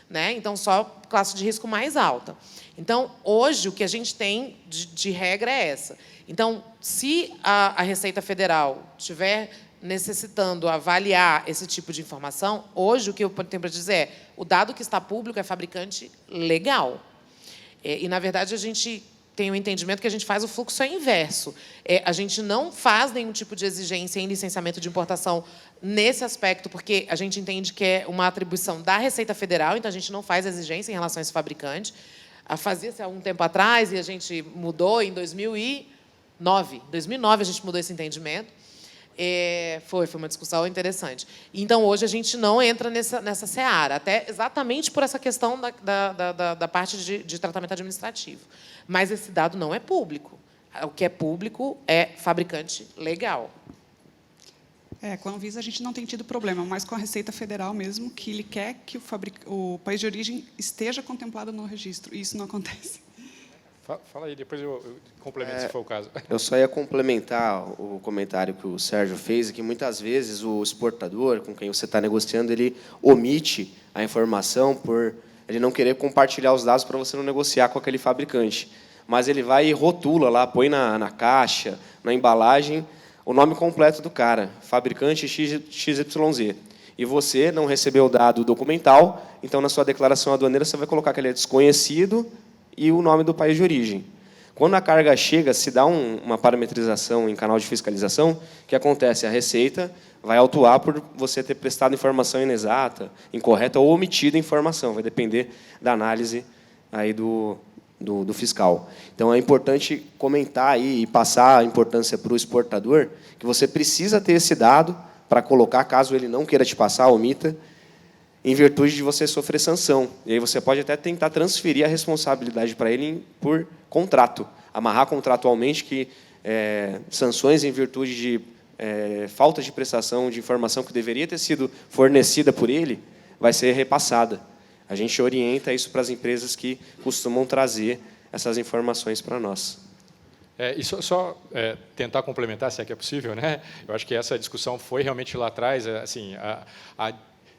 né? Então, só classe de risco mais alta. Então, hoje, o que a gente tem de regra é essa. Então, se a Receita Federal estiver necessitando avaliar esse tipo de informação, hoje, o que eu tenho para dizer é, o dado que está público é fabricante legal. E, na verdade, a gente tem o entendimento que a gente faz o fluxo inverso. A gente não faz nenhum tipo de exigência em licenciamento de importação nesse aspecto, porque a gente entende que é uma atribuição da Receita Federal, então a gente não faz exigência em relação a esse fabricante. Fazia-se há um tempo atrás, e a gente mudou em 2009. Em 2009, a gente mudou esse entendimento. Foi uma discussão interessante. Então, hoje, a gente não entra nessa seara, até exatamente por essa questão da parte de tratamento administrativo. Mas esse dado não é público. O que é público é fabricante legal. Com a Anvisa a gente não tem tido problema, mas com a Receita Federal mesmo, que ele quer que o país de origem esteja contemplado no registro, e isso não acontece. Fala aí, depois eu complemento, se for o caso. Eu só ia complementar o comentário que o Sérgio fez, que muitas vezes o exportador com quem você está negociando, ele omite a informação por ele não querer compartilhar os dados para você não negociar com aquele fabricante. Mas ele vai e rotula lá, põe na caixa, na embalagem, o nome completo do cara, fabricante XYZ. E você não recebeu o dado documental, então, na sua declaração aduaneira, você vai colocar que ele é desconhecido e o nome do país de origem. Quando a carga chega, se dá uma parametrização em canal de fiscalização, o que acontece? A Receita vai autuar por você ter prestado informação inexata, incorreta ou omitida informação. Vai depender da análise aí do fiscal. Então, é importante comentar aí e passar a importância para o exportador, que você precisa ter esse dado para colocar, caso ele não queira te passar, omita, em virtude de você sofrer sanção. E aí você pode até tentar transferir a responsabilidade para ele por contrato, amarrar contratualmente que sanções em virtude de falta de prestação de informação que deveria ter sido fornecida por ele vai ser repassada. A gente orienta isso para as empresas que costumam trazer essas informações para nós. E só tentar complementar, se é que é possível, né? Eu acho que essa discussão foi realmente lá atrás, assim, a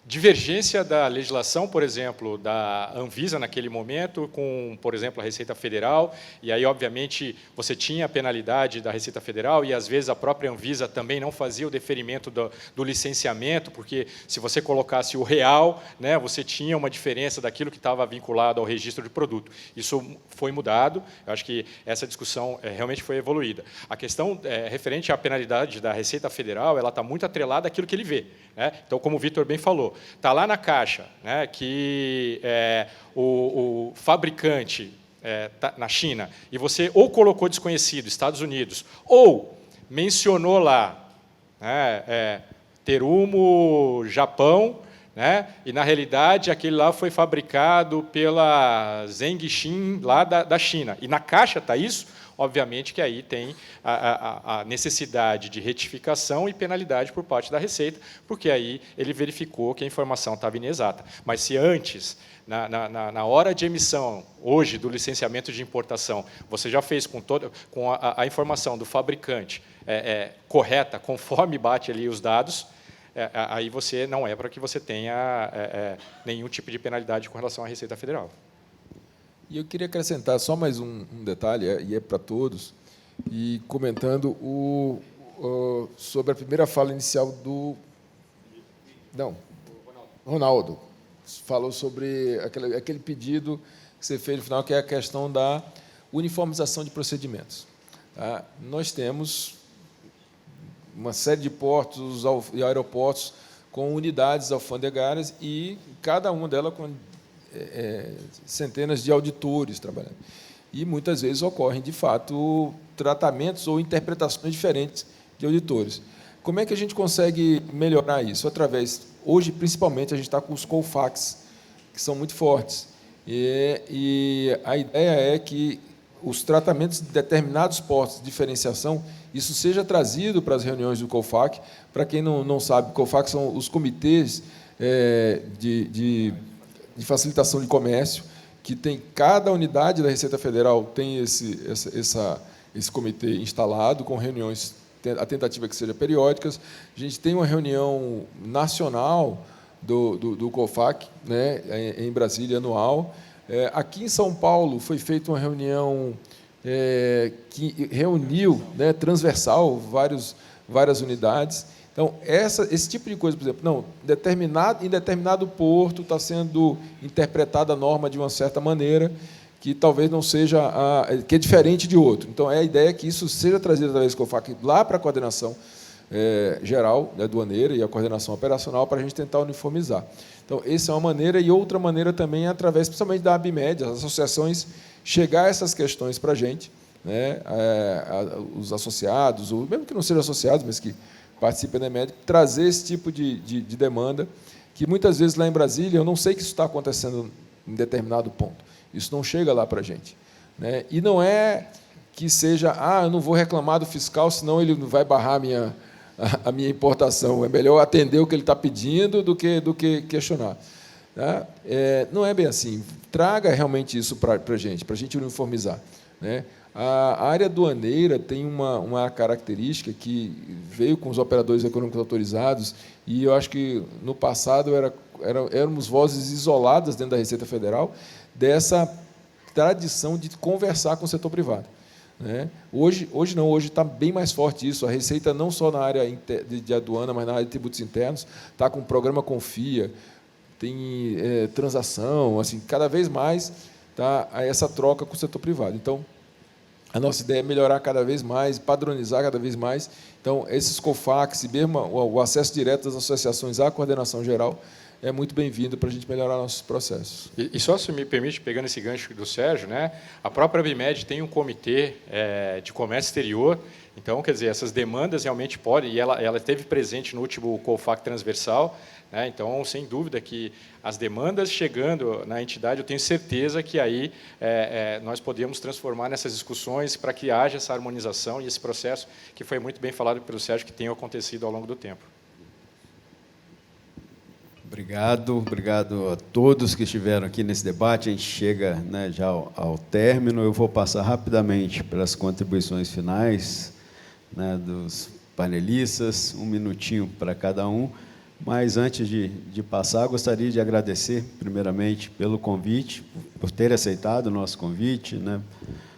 divergência da legislação, por exemplo, da Anvisa naquele momento, com, por exemplo, a Receita Federal, e aí, obviamente, você tinha a penalidade da Receita Federal, e, às vezes, a própria Anvisa também não fazia o deferimento do licenciamento, porque, se você colocasse o real, né, você tinha uma diferença daquilo que estava vinculado ao registro de produto. Isso foi mudado, eu acho que essa discussão realmente foi evoluída. A questão referente à penalidade da Receita Federal, ela está muito atrelada àquilo que ele vê, né? Então, como o Vitor bem falou, está lá na caixa, né, que o fabricante tá na China, e você ou colocou desconhecido, Estados Unidos, ou mencionou lá, né, Terumo, Japão, né, e, na realidade, aquele lá foi fabricado pela Zhengxin, lá da China. E na caixa está isso. Obviamente que aí tem a necessidade de retificação e penalidade por parte da Receita, porque aí ele verificou que a informação estava inexata. Mas se antes, na hora de emissão, hoje, do licenciamento de importação, você já fez com a informação do fabricante correta, conforme bate ali os dados, aí você não para que você tenha nenhum tipo de penalidade com relação à Receita Federal. E eu queria acrescentar só mais um detalhe, e é para todos, e comentando sobre a primeira fala inicial do... Não, Ronaldo. Falou sobre aquele pedido que você fez no final, que é a questão da uniformização de procedimentos. Tá? Nós temos uma série de portos e aeroportos com unidades alfandegárias e cada uma delas com centenas de auditores trabalhando. E, muitas vezes, ocorrem, de fato, tratamentos ou interpretações diferentes de auditores. Como é que a gente consegue melhorar isso? Hoje, principalmente, a gente está com os Colfax, que são muito fortes. E a ideia é que os tratamentos de determinados portos de diferenciação, isso seja trazido para as reuniões do Colfac. Para quem não sabe, Colfac são os comitês de facilitação de comércio, que tem cada unidade da Receita Federal tem esse comitê instalado, com reuniões, a tentativa que seja periódicas. A gente tem uma reunião nacional do COFAC, né, em Brasília, anual. Aqui em São Paulo foi feita uma reunião que reuniu, né, transversal, várias unidades. Então, esse tipo de coisa, por exemplo, em determinado porto está sendo interpretada a norma de uma certa maneira, que talvez não seja, que é diferente de outro. Então, a ideia é que isso seja trazido através do COFAC lá para a coordenação geral, né, aduaneira, e a coordenação operacional, para a gente tentar uniformizar. Então, essa é uma maneira, e outra maneira também é através, principalmente da ABMED, as associações, chegar essas questões para a gente, né, os associados, ou mesmo que não sejam associados, mas que participem da ABMED, trazer esse tipo de demanda, que muitas vezes lá em Brasília, eu não sei que isso está acontecendo em determinado ponto. Isso não chega lá para a gente, né? E não é que seja, eu não vou reclamar do fiscal, senão ele vai barrar a minha importação. É melhor atender o que ele está pedindo do que questionar. Tá? Não é bem assim. Traga realmente isso para a gente uniformizar, né? A área aduaneira tem uma característica que veio com os operadores econômicos autorizados, e eu acho que, no passado, éramos vozes isoladas dentro da Receita Federal dessa tradição de conversar com o setor privado, né? Hoje não, hoje está bem mais forte isso. A Receita, não só na área de aduana, mas na área de tributos internos, está com o programa Confia, tem transação, assim, cada vez mais tá essa troca com o setor privado. Então, a nossa ideia é melhorar cada vez mais, padronizar cada vez mais. Então, esses COFACs, mesmo o acesso direto das associações à coordenação geral, é muito bem-vindo para a gente melhorar nossos processos. E só, se me permite, pegando esse gancho do Sérgio, né, a própria ABMED tem um comitê de comércio exterior. Então, quer dizer, essas demandas realmente podem, e ela esteve presente no último COFAC transversal, né? Então, sem dúvida que as demandas chegando na entidade, eu tenho certeza que aí nós podemos transformar nessas discussões para que haja essa harmonização e esse processo que foi muito bem falado pelo Sérgio, que tem acontecido ao longo do tempo. Obrigado a todos que estiveram aqui nesse debate. A gente chega, né, já ao término. Eu vou passar rapidamente para as contribuições finais, né, dos panelistas, 1 minutinho para cada um. Mas, antes de passar, gostaria de agradecer, primeiramente, pelo convite, por ter aceitado o nosso convite, né,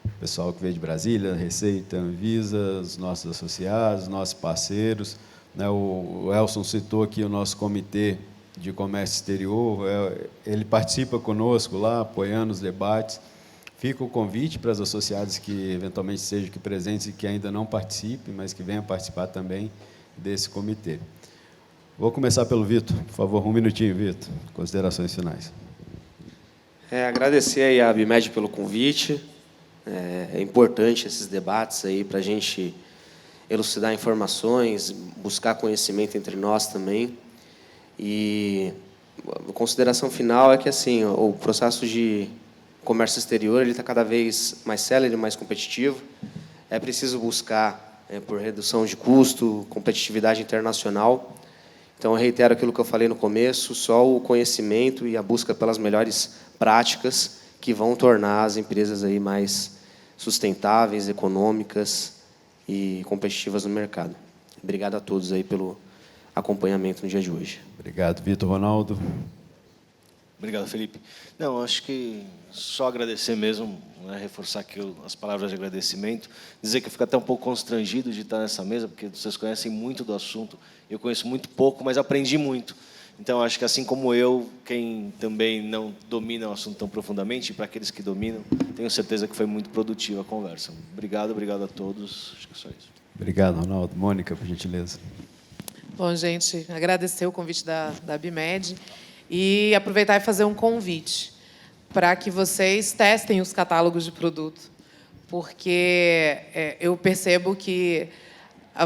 o pessoal que veio de Brasília, Receita, Anvisa, os nossos associados, nossos parceiros, né, o Elson citou aqui o nosso comitê de comércio exterior, ele participa conosco lá, apoiando os debates. Fica o convite para os associados que eventualmente sejam aqui presentes e que ainda não participem, mas que venham participar também desse comitê. Vou começar pelo Vitor, por favor, 1 minutinho, Vitor. Considerações finais. Agradecer aí a Abimed pelo convite. É importante esses debates aí para a gente elucidar informações, buscar conhecimento entre nós também. E a consideração final é que assim, o processo de comércio exterior ele está cada vez mais célere, mais competitivo. É preciso buscar por redução de custo, competitividade internacional. Então, eu reitero aquilo que eu falei no começo, só o conhecimento e a busca pelas melhores práticas que vão tornar as empresas aí mais sustentáveis, econômicas e competitivas no mercado. Obrigado a todos aí pelo acompanhamento no dia de hoje. Obrigado, Vitor. Ronaldo. Obrigado, Felipe. Não, acho que só agradecer mesmo, né, reforçar aqui as palavras de agradecimento, dizer que eu fico até um pouco constrangido de estar nessa mesa, porque vocês conhecem muito do assunto, eu conheço muito pouco, mas aprendi muito. Então, acho que assim como eu, quem também não domina o assunto tão profundamente, para aqueles que dominam, tenho certeza que foi muito produtiva a conversa. Obrigado a todos. Acho que é só isso. Obrigado, Ronaldo. Mônica, por gentileza. Bom, gente, agradecer o convite da Abimed e aproveitar e fazer um convite para que vocês testem os catálogos de produto, porque eu percebo que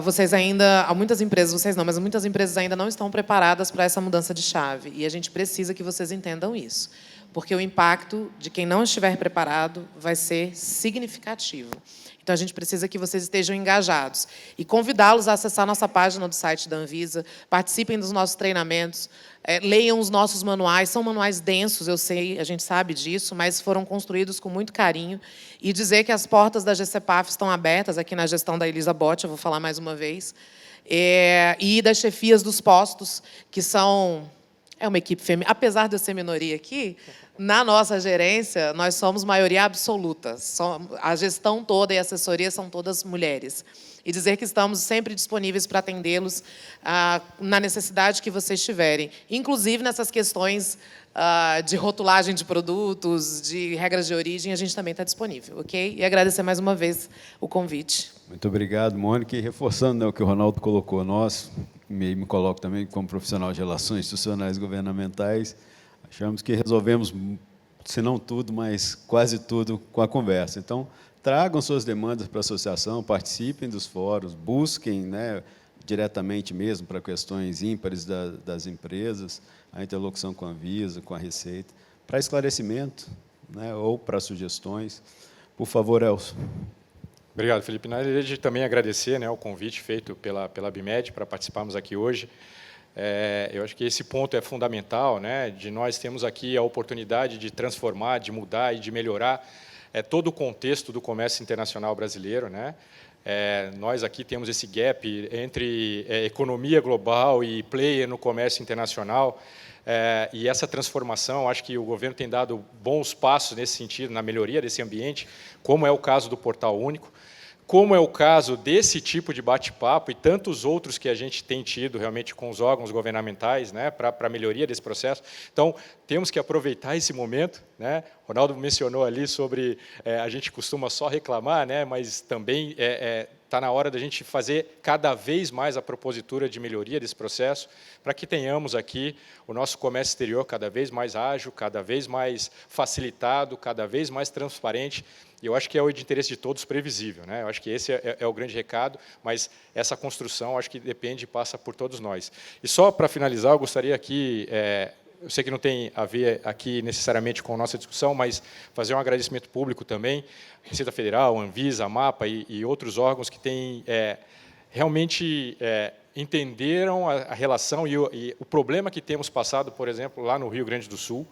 vocês ainda, há muitas empresas, vocês não, mas muitas empresas ainda não estão preparadas para essa mudança de chave, e a gente precisa que vocês entendam isso, porque o impacto de quem não estiver preparado vai ser significativo. Então, a gente precisa que vocês estejam engajados. E convidá-los a acessar a nossa página do site da Anvisa, participem dos nossos treinamentos, leiam os nossos manuais. São manuais densos, eu sei, a gente sabe disso, mas foram construídos com muito carinho. E dizer que as portas da GCPAF estão abertas, aqui na gestão da Elisa Botti, eu vou falar mais uma vez, e das chefias dos postos, que são... É uma equipe feminina. Apesar de eu ser minoria aqui, na nossa gerência, nós somos maioria absoluta. A gestão toda e a assessoria são todas mulheres. E dizer que estamos sempre disponíveis para atendê-los na necessidade que vocês tiverem. Inclusive, nessas questões de rotulagem de produtos, de regras de origem, a gente também está disponível, ok? E agradecer mais uma vez o convite. Muito obrigado, Mônica. E reforçando, né, o que o Ronaldo colocou, nós, me coloco também como profissional de relações institucionais governamentais, achamos que resolvemos, se não tudo, mas quase tudo com a conversa. Então, tragam suas demandas para a associação, participem dos fóruns, busquem, né, diretamente mesmo para questões ímpares das empresas, a interlocução com a Anvisa, com a Receita, para esclarecimento, né, ou para sugestões. Por favor, Elson. Obrigado, Felipe. Na verdade, também agradecer, né, o convite feito pela Abimed para participarmos aqui hoje. Eu acho que esse ponto é fundamental, né, de nós termos aqui a oportunidade de transformar, de mudar e de melhorar todo o contexto do comércio internacional brasileiro, né? Nós aqui temos esse gap entre economia global e player no comércio internacional, e essa transformação, acho que o governo tem dado bons passos nesse sentido, na melhoria desse ambiente, como é o caso do Portal Único, como é o caso desse tipo de bate-papo e tantos outros que a gente tem tido realmente com os órgãos governamentais, né, para a melhoria desse processo. Então, temos que aproveitar esse momento, né? Ronaldo mencionou ali sobre a gente costuma só reclamar, né, mas também está na hora da gente fazer cada vez mais a propositura de melhoria desse processo, para que tenhamos aqui o nosso comércio exterior cada vez mais ágil, cada vez mais facilitado, cada vez mais transparente. E eu acho que é o de interesse de todos previsível, né? Eu acho que esse é o grande recado, mas essa construção acho que depende e passa por todos nós. E só para finalizar, eu gostaria aqui, eu sei que não tem a ver aqui necessariamente com a nossa discussão, mas fazer um agradecimento público também, Receita Federal, Anvisa, a MAPA e outros órgãos que têm realmente entenderam a relação e o problema que temos passado, por exemplo, lá no Rio Grande do Sul,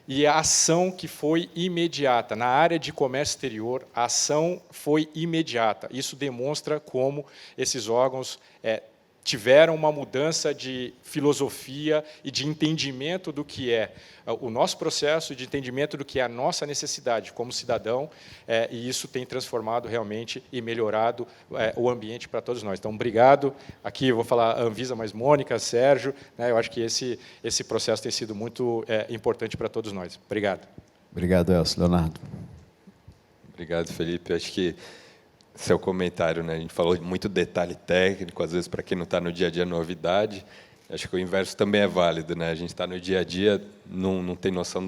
e a ação que foi imediata. Na área de comércio exterior, a ação foi imediata. Isso demonstra como esses órgãos tiveram uma mudança de filosofia e de entendimento do que é o nosso processo, de entendimento do que é a nossa necessidade como cidadão, e isso tem transformado realmente e melhorado o ambiente para todos nós. Então, obrigado. Aqui eu vou falar Anvisa, mas Mônica, Sérgio, né, eu acho que esse processo tem sido muito importante para todos nós. Obrigado. Obrigado, Elcio. Leonardo. Obrigado, Felipe. Acho que seu comentário, né? A gente falou de muito detalhe técnico, às vezes, para quem não está no dia a dia, novidade. Acho que o inverso também é válido, né? A gente está no dia a dia, não tem noção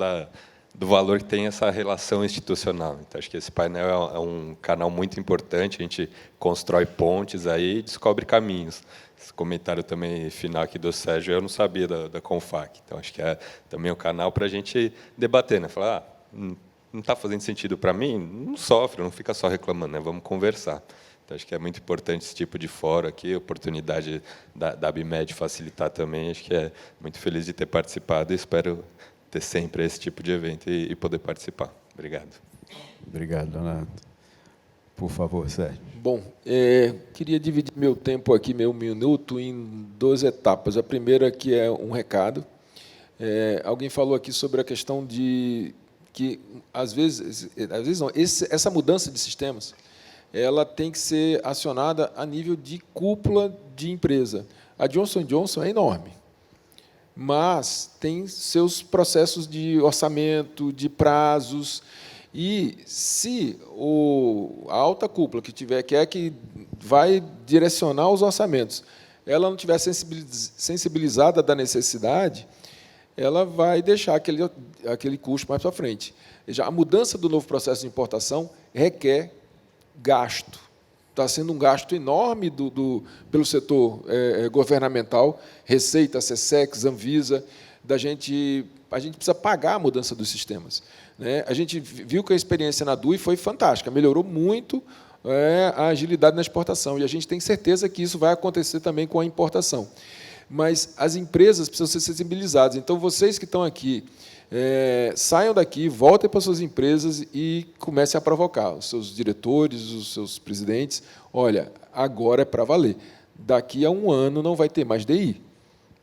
do valor que tem essa relação institucional. Então, acho que esse painel é um canal muito importante, a gente constrói pontes aí e descobre caminhos. Esse comentário também final aqui do Sérgio, eu não sabia da CONFAC. Então, acho que é também um canal para a gente debater, né? Falar, não está fazendo sentido para mim? Não sofre, não fica só reclamando, né? Vamos conversar. Então, acho que é muito importante esse tipo de fórum aqui, a oportunidade da ABMed facilitar também. Acho que é muito feliz de ter participado e espero ter sempre esse tipo de evento e poder participar. Obrigado. Obrigado, Leonardo. Por favor, Sérgio. Bom, queria dividir meu tempo aqui, meu minuto, em 2 etapas. A primeira que é um recado. Alguém falou aqui sobre a questão de que, às vezes não, essa mudança de sistemas, ela tem que ser acionada a nível de cúpula de empresa. A Johnson & Johnson é enorme, mas tem seus processos de orçamento, de prazos, e se a alta cúpula que é que vai direcionar os orçamentos, ela não estiver sensibilizada da necessidade, ela vai deixar aquele custo mais para frente. Já a mudança do novo processo de importação requer gasto. Está sendo um gasto enorme pelo setor governamental, Receita, SESEX, Anvisa, a gente precisa pagar a mudança dos sistemas. Né? A gente viu que a experiência na DUI foi fantástica, melhorou muito a agilidade na exportação, e a gente tem certeza que isso vai acontecer também com a importação. Mas as empresas precisam ser sensibilizadas. Então, vocês que estão aqui, saiam daqui, voltem para suas empresas e comecem a provocar os seus diretores, os seus presidentes. Olha, agora é para valer. Daqui a 1 ano não vai ter mais DI,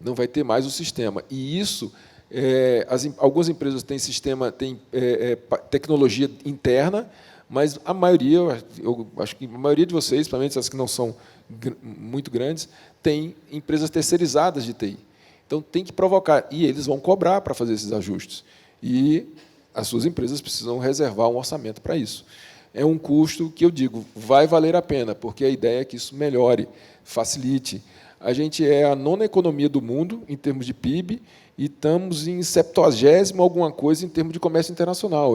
não vai ter mais o sistema. E isso, algumas empresas têm tecnologia interna, mas a maioria, eu acho que a maioria de vocês, principalmente as que não são muito grandes, tem empresas terceirizadas de TI. Então, tem que provocar, e eles vão cobrar para fazer esses ajustes. E as suas empresas precisam reservar um orçamento para isso. É um custo que, eu digo, vai valer a pena, porque a ideia é que isso melhore, facilite. A gente é a 9ª economia do mundo, em termos de PIB, e estamos em 70º alguma coisa em termos de comércio internacional.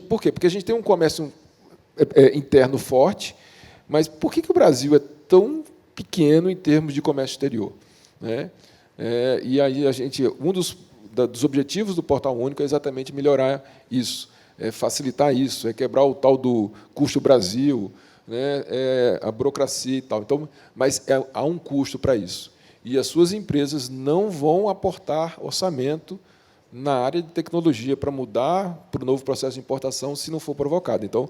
Por quê? Porque a gente tem um comércio interno forte, mas por que o Brasil é tão pequeno em termos de comércio exterior? Né? E aí um dos objetivos do Portal Único é exatamente melhorar isso, facilitar isso, quebrar o tal do custo Brasil, né? A burocracia e tal. Então, mas há um custo para isso. E as suas empresas não vão aportar orçamento na área de tecnologia para mudar para o novo processo de importação se não for provocado. Então,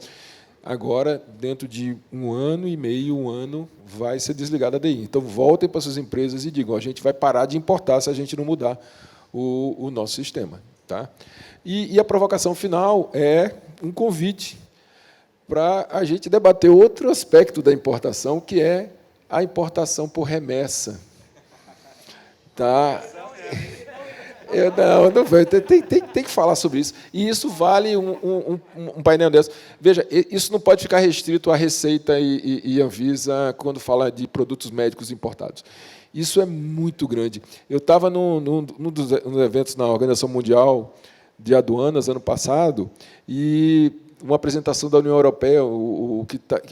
agora, dentro de 1 ano e meio, 1 ano, vai ser desligada a DI. Então, voltem para suas empresas e digam, a gente vai parar de importar se a gente não mudar o nosso sistema. Tá? E a provocação final é um convite para a gente debater outro aspecto da importação, que é a importação por remessa. Tá? Tem que falar sobre isso. E isso vale um painel desse. Veja, isso não pode ficar restrito à Receita e Anvisa quando fala de produtos médicos importados. Isso é muito grande. Eu estava num dos eventos na Organização Mundial de Aduanas, ano passado, e uma apresentação da União Europeia.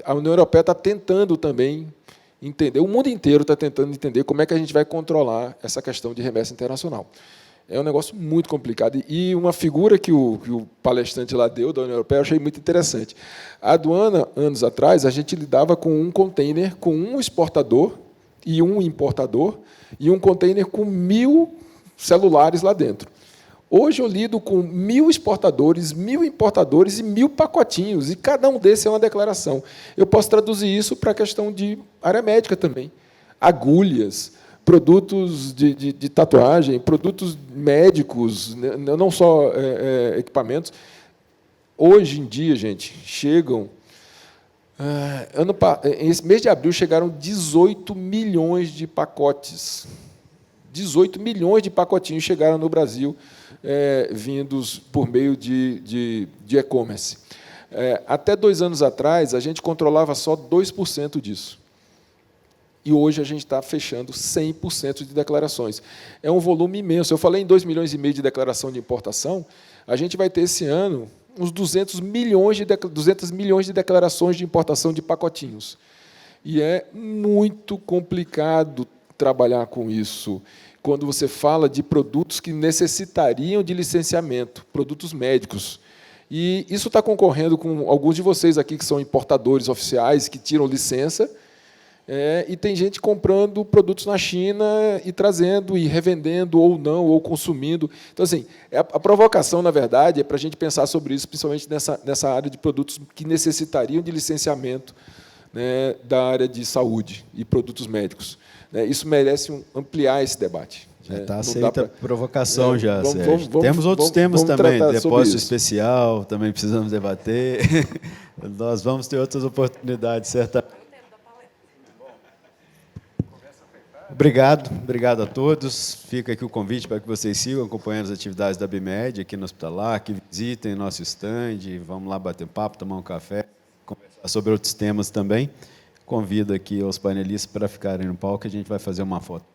A União Europeia está tentando também entender, o mundo inteiro está tentando entender como é que a gente vai controlar essa questão de remessa internacional. É um negócio muito complicado. E uma figura que o palestrante lá deu, da União Europeia, eu achei muito interessante. A aduana, anos atrás, a gente lidava com um container, com um exportador e um importador, e um container com 1.000 celulares lá dentro. Hoje eu lido com 1.000 exportadores, 1.000 importadores e 1.000 pacotinhos, e cada um desses é uma declaração. Eu posso traduzir isso para a questão de área médica também. Agulhas, produtos de tatuagem, produtos médicos, não só equipamentos. Hoje em dia, gente, chegam... Esse mês de abril chegaram 18 milhões de pacotes. 18 milhões de pacotinhos chegaram no Brasil, vindos por meio de e-commerce. Até 2 anos atrás, a gente controlava só 2% disso. E hoje a gente está fechando 100% de declarações. É um volume imenso. Eu falei em 2,5 milhões de declaração de importação. A gente vai ter, esse ano, uns 200 milhões de declarações de importação de pacotinhos. E é muito complicado trabalhar com isso, quando você fala de produtos que necessitariam de licenciamento, produtos médicos. E isso está concorrendo com alguns de vocês aqui, que são importadores oficiais, que tiram licença, e tem gente comprando produtos na China e trazendo, e revendendo, ou não, ou consumindo. Então, assim, a provocação, na verdade, é para a gente pensar sobre isso, principalmente nessa área de produtos que necessitariam de licenciamento, né, da área de saúde e produtos médicos. Isso merece ampliar esse debate. Já está aceita a provocação, já, Sérgio. Temos outros temas também, depósito especial, também precisamos debater. Nós vamos ter outras oportunidades, certamente. Obrigado a todos. Fica aqui o convite para que vocês sigam acompanhando as atividades da ABIMED aqui no Hospitalar, que visitem nosso stand, vamos lá bater um papo, tomar um café, conversar sobre outros temas também. Convido aqui os panelistas para ficarem no palco, a gente vai fazer uma foto.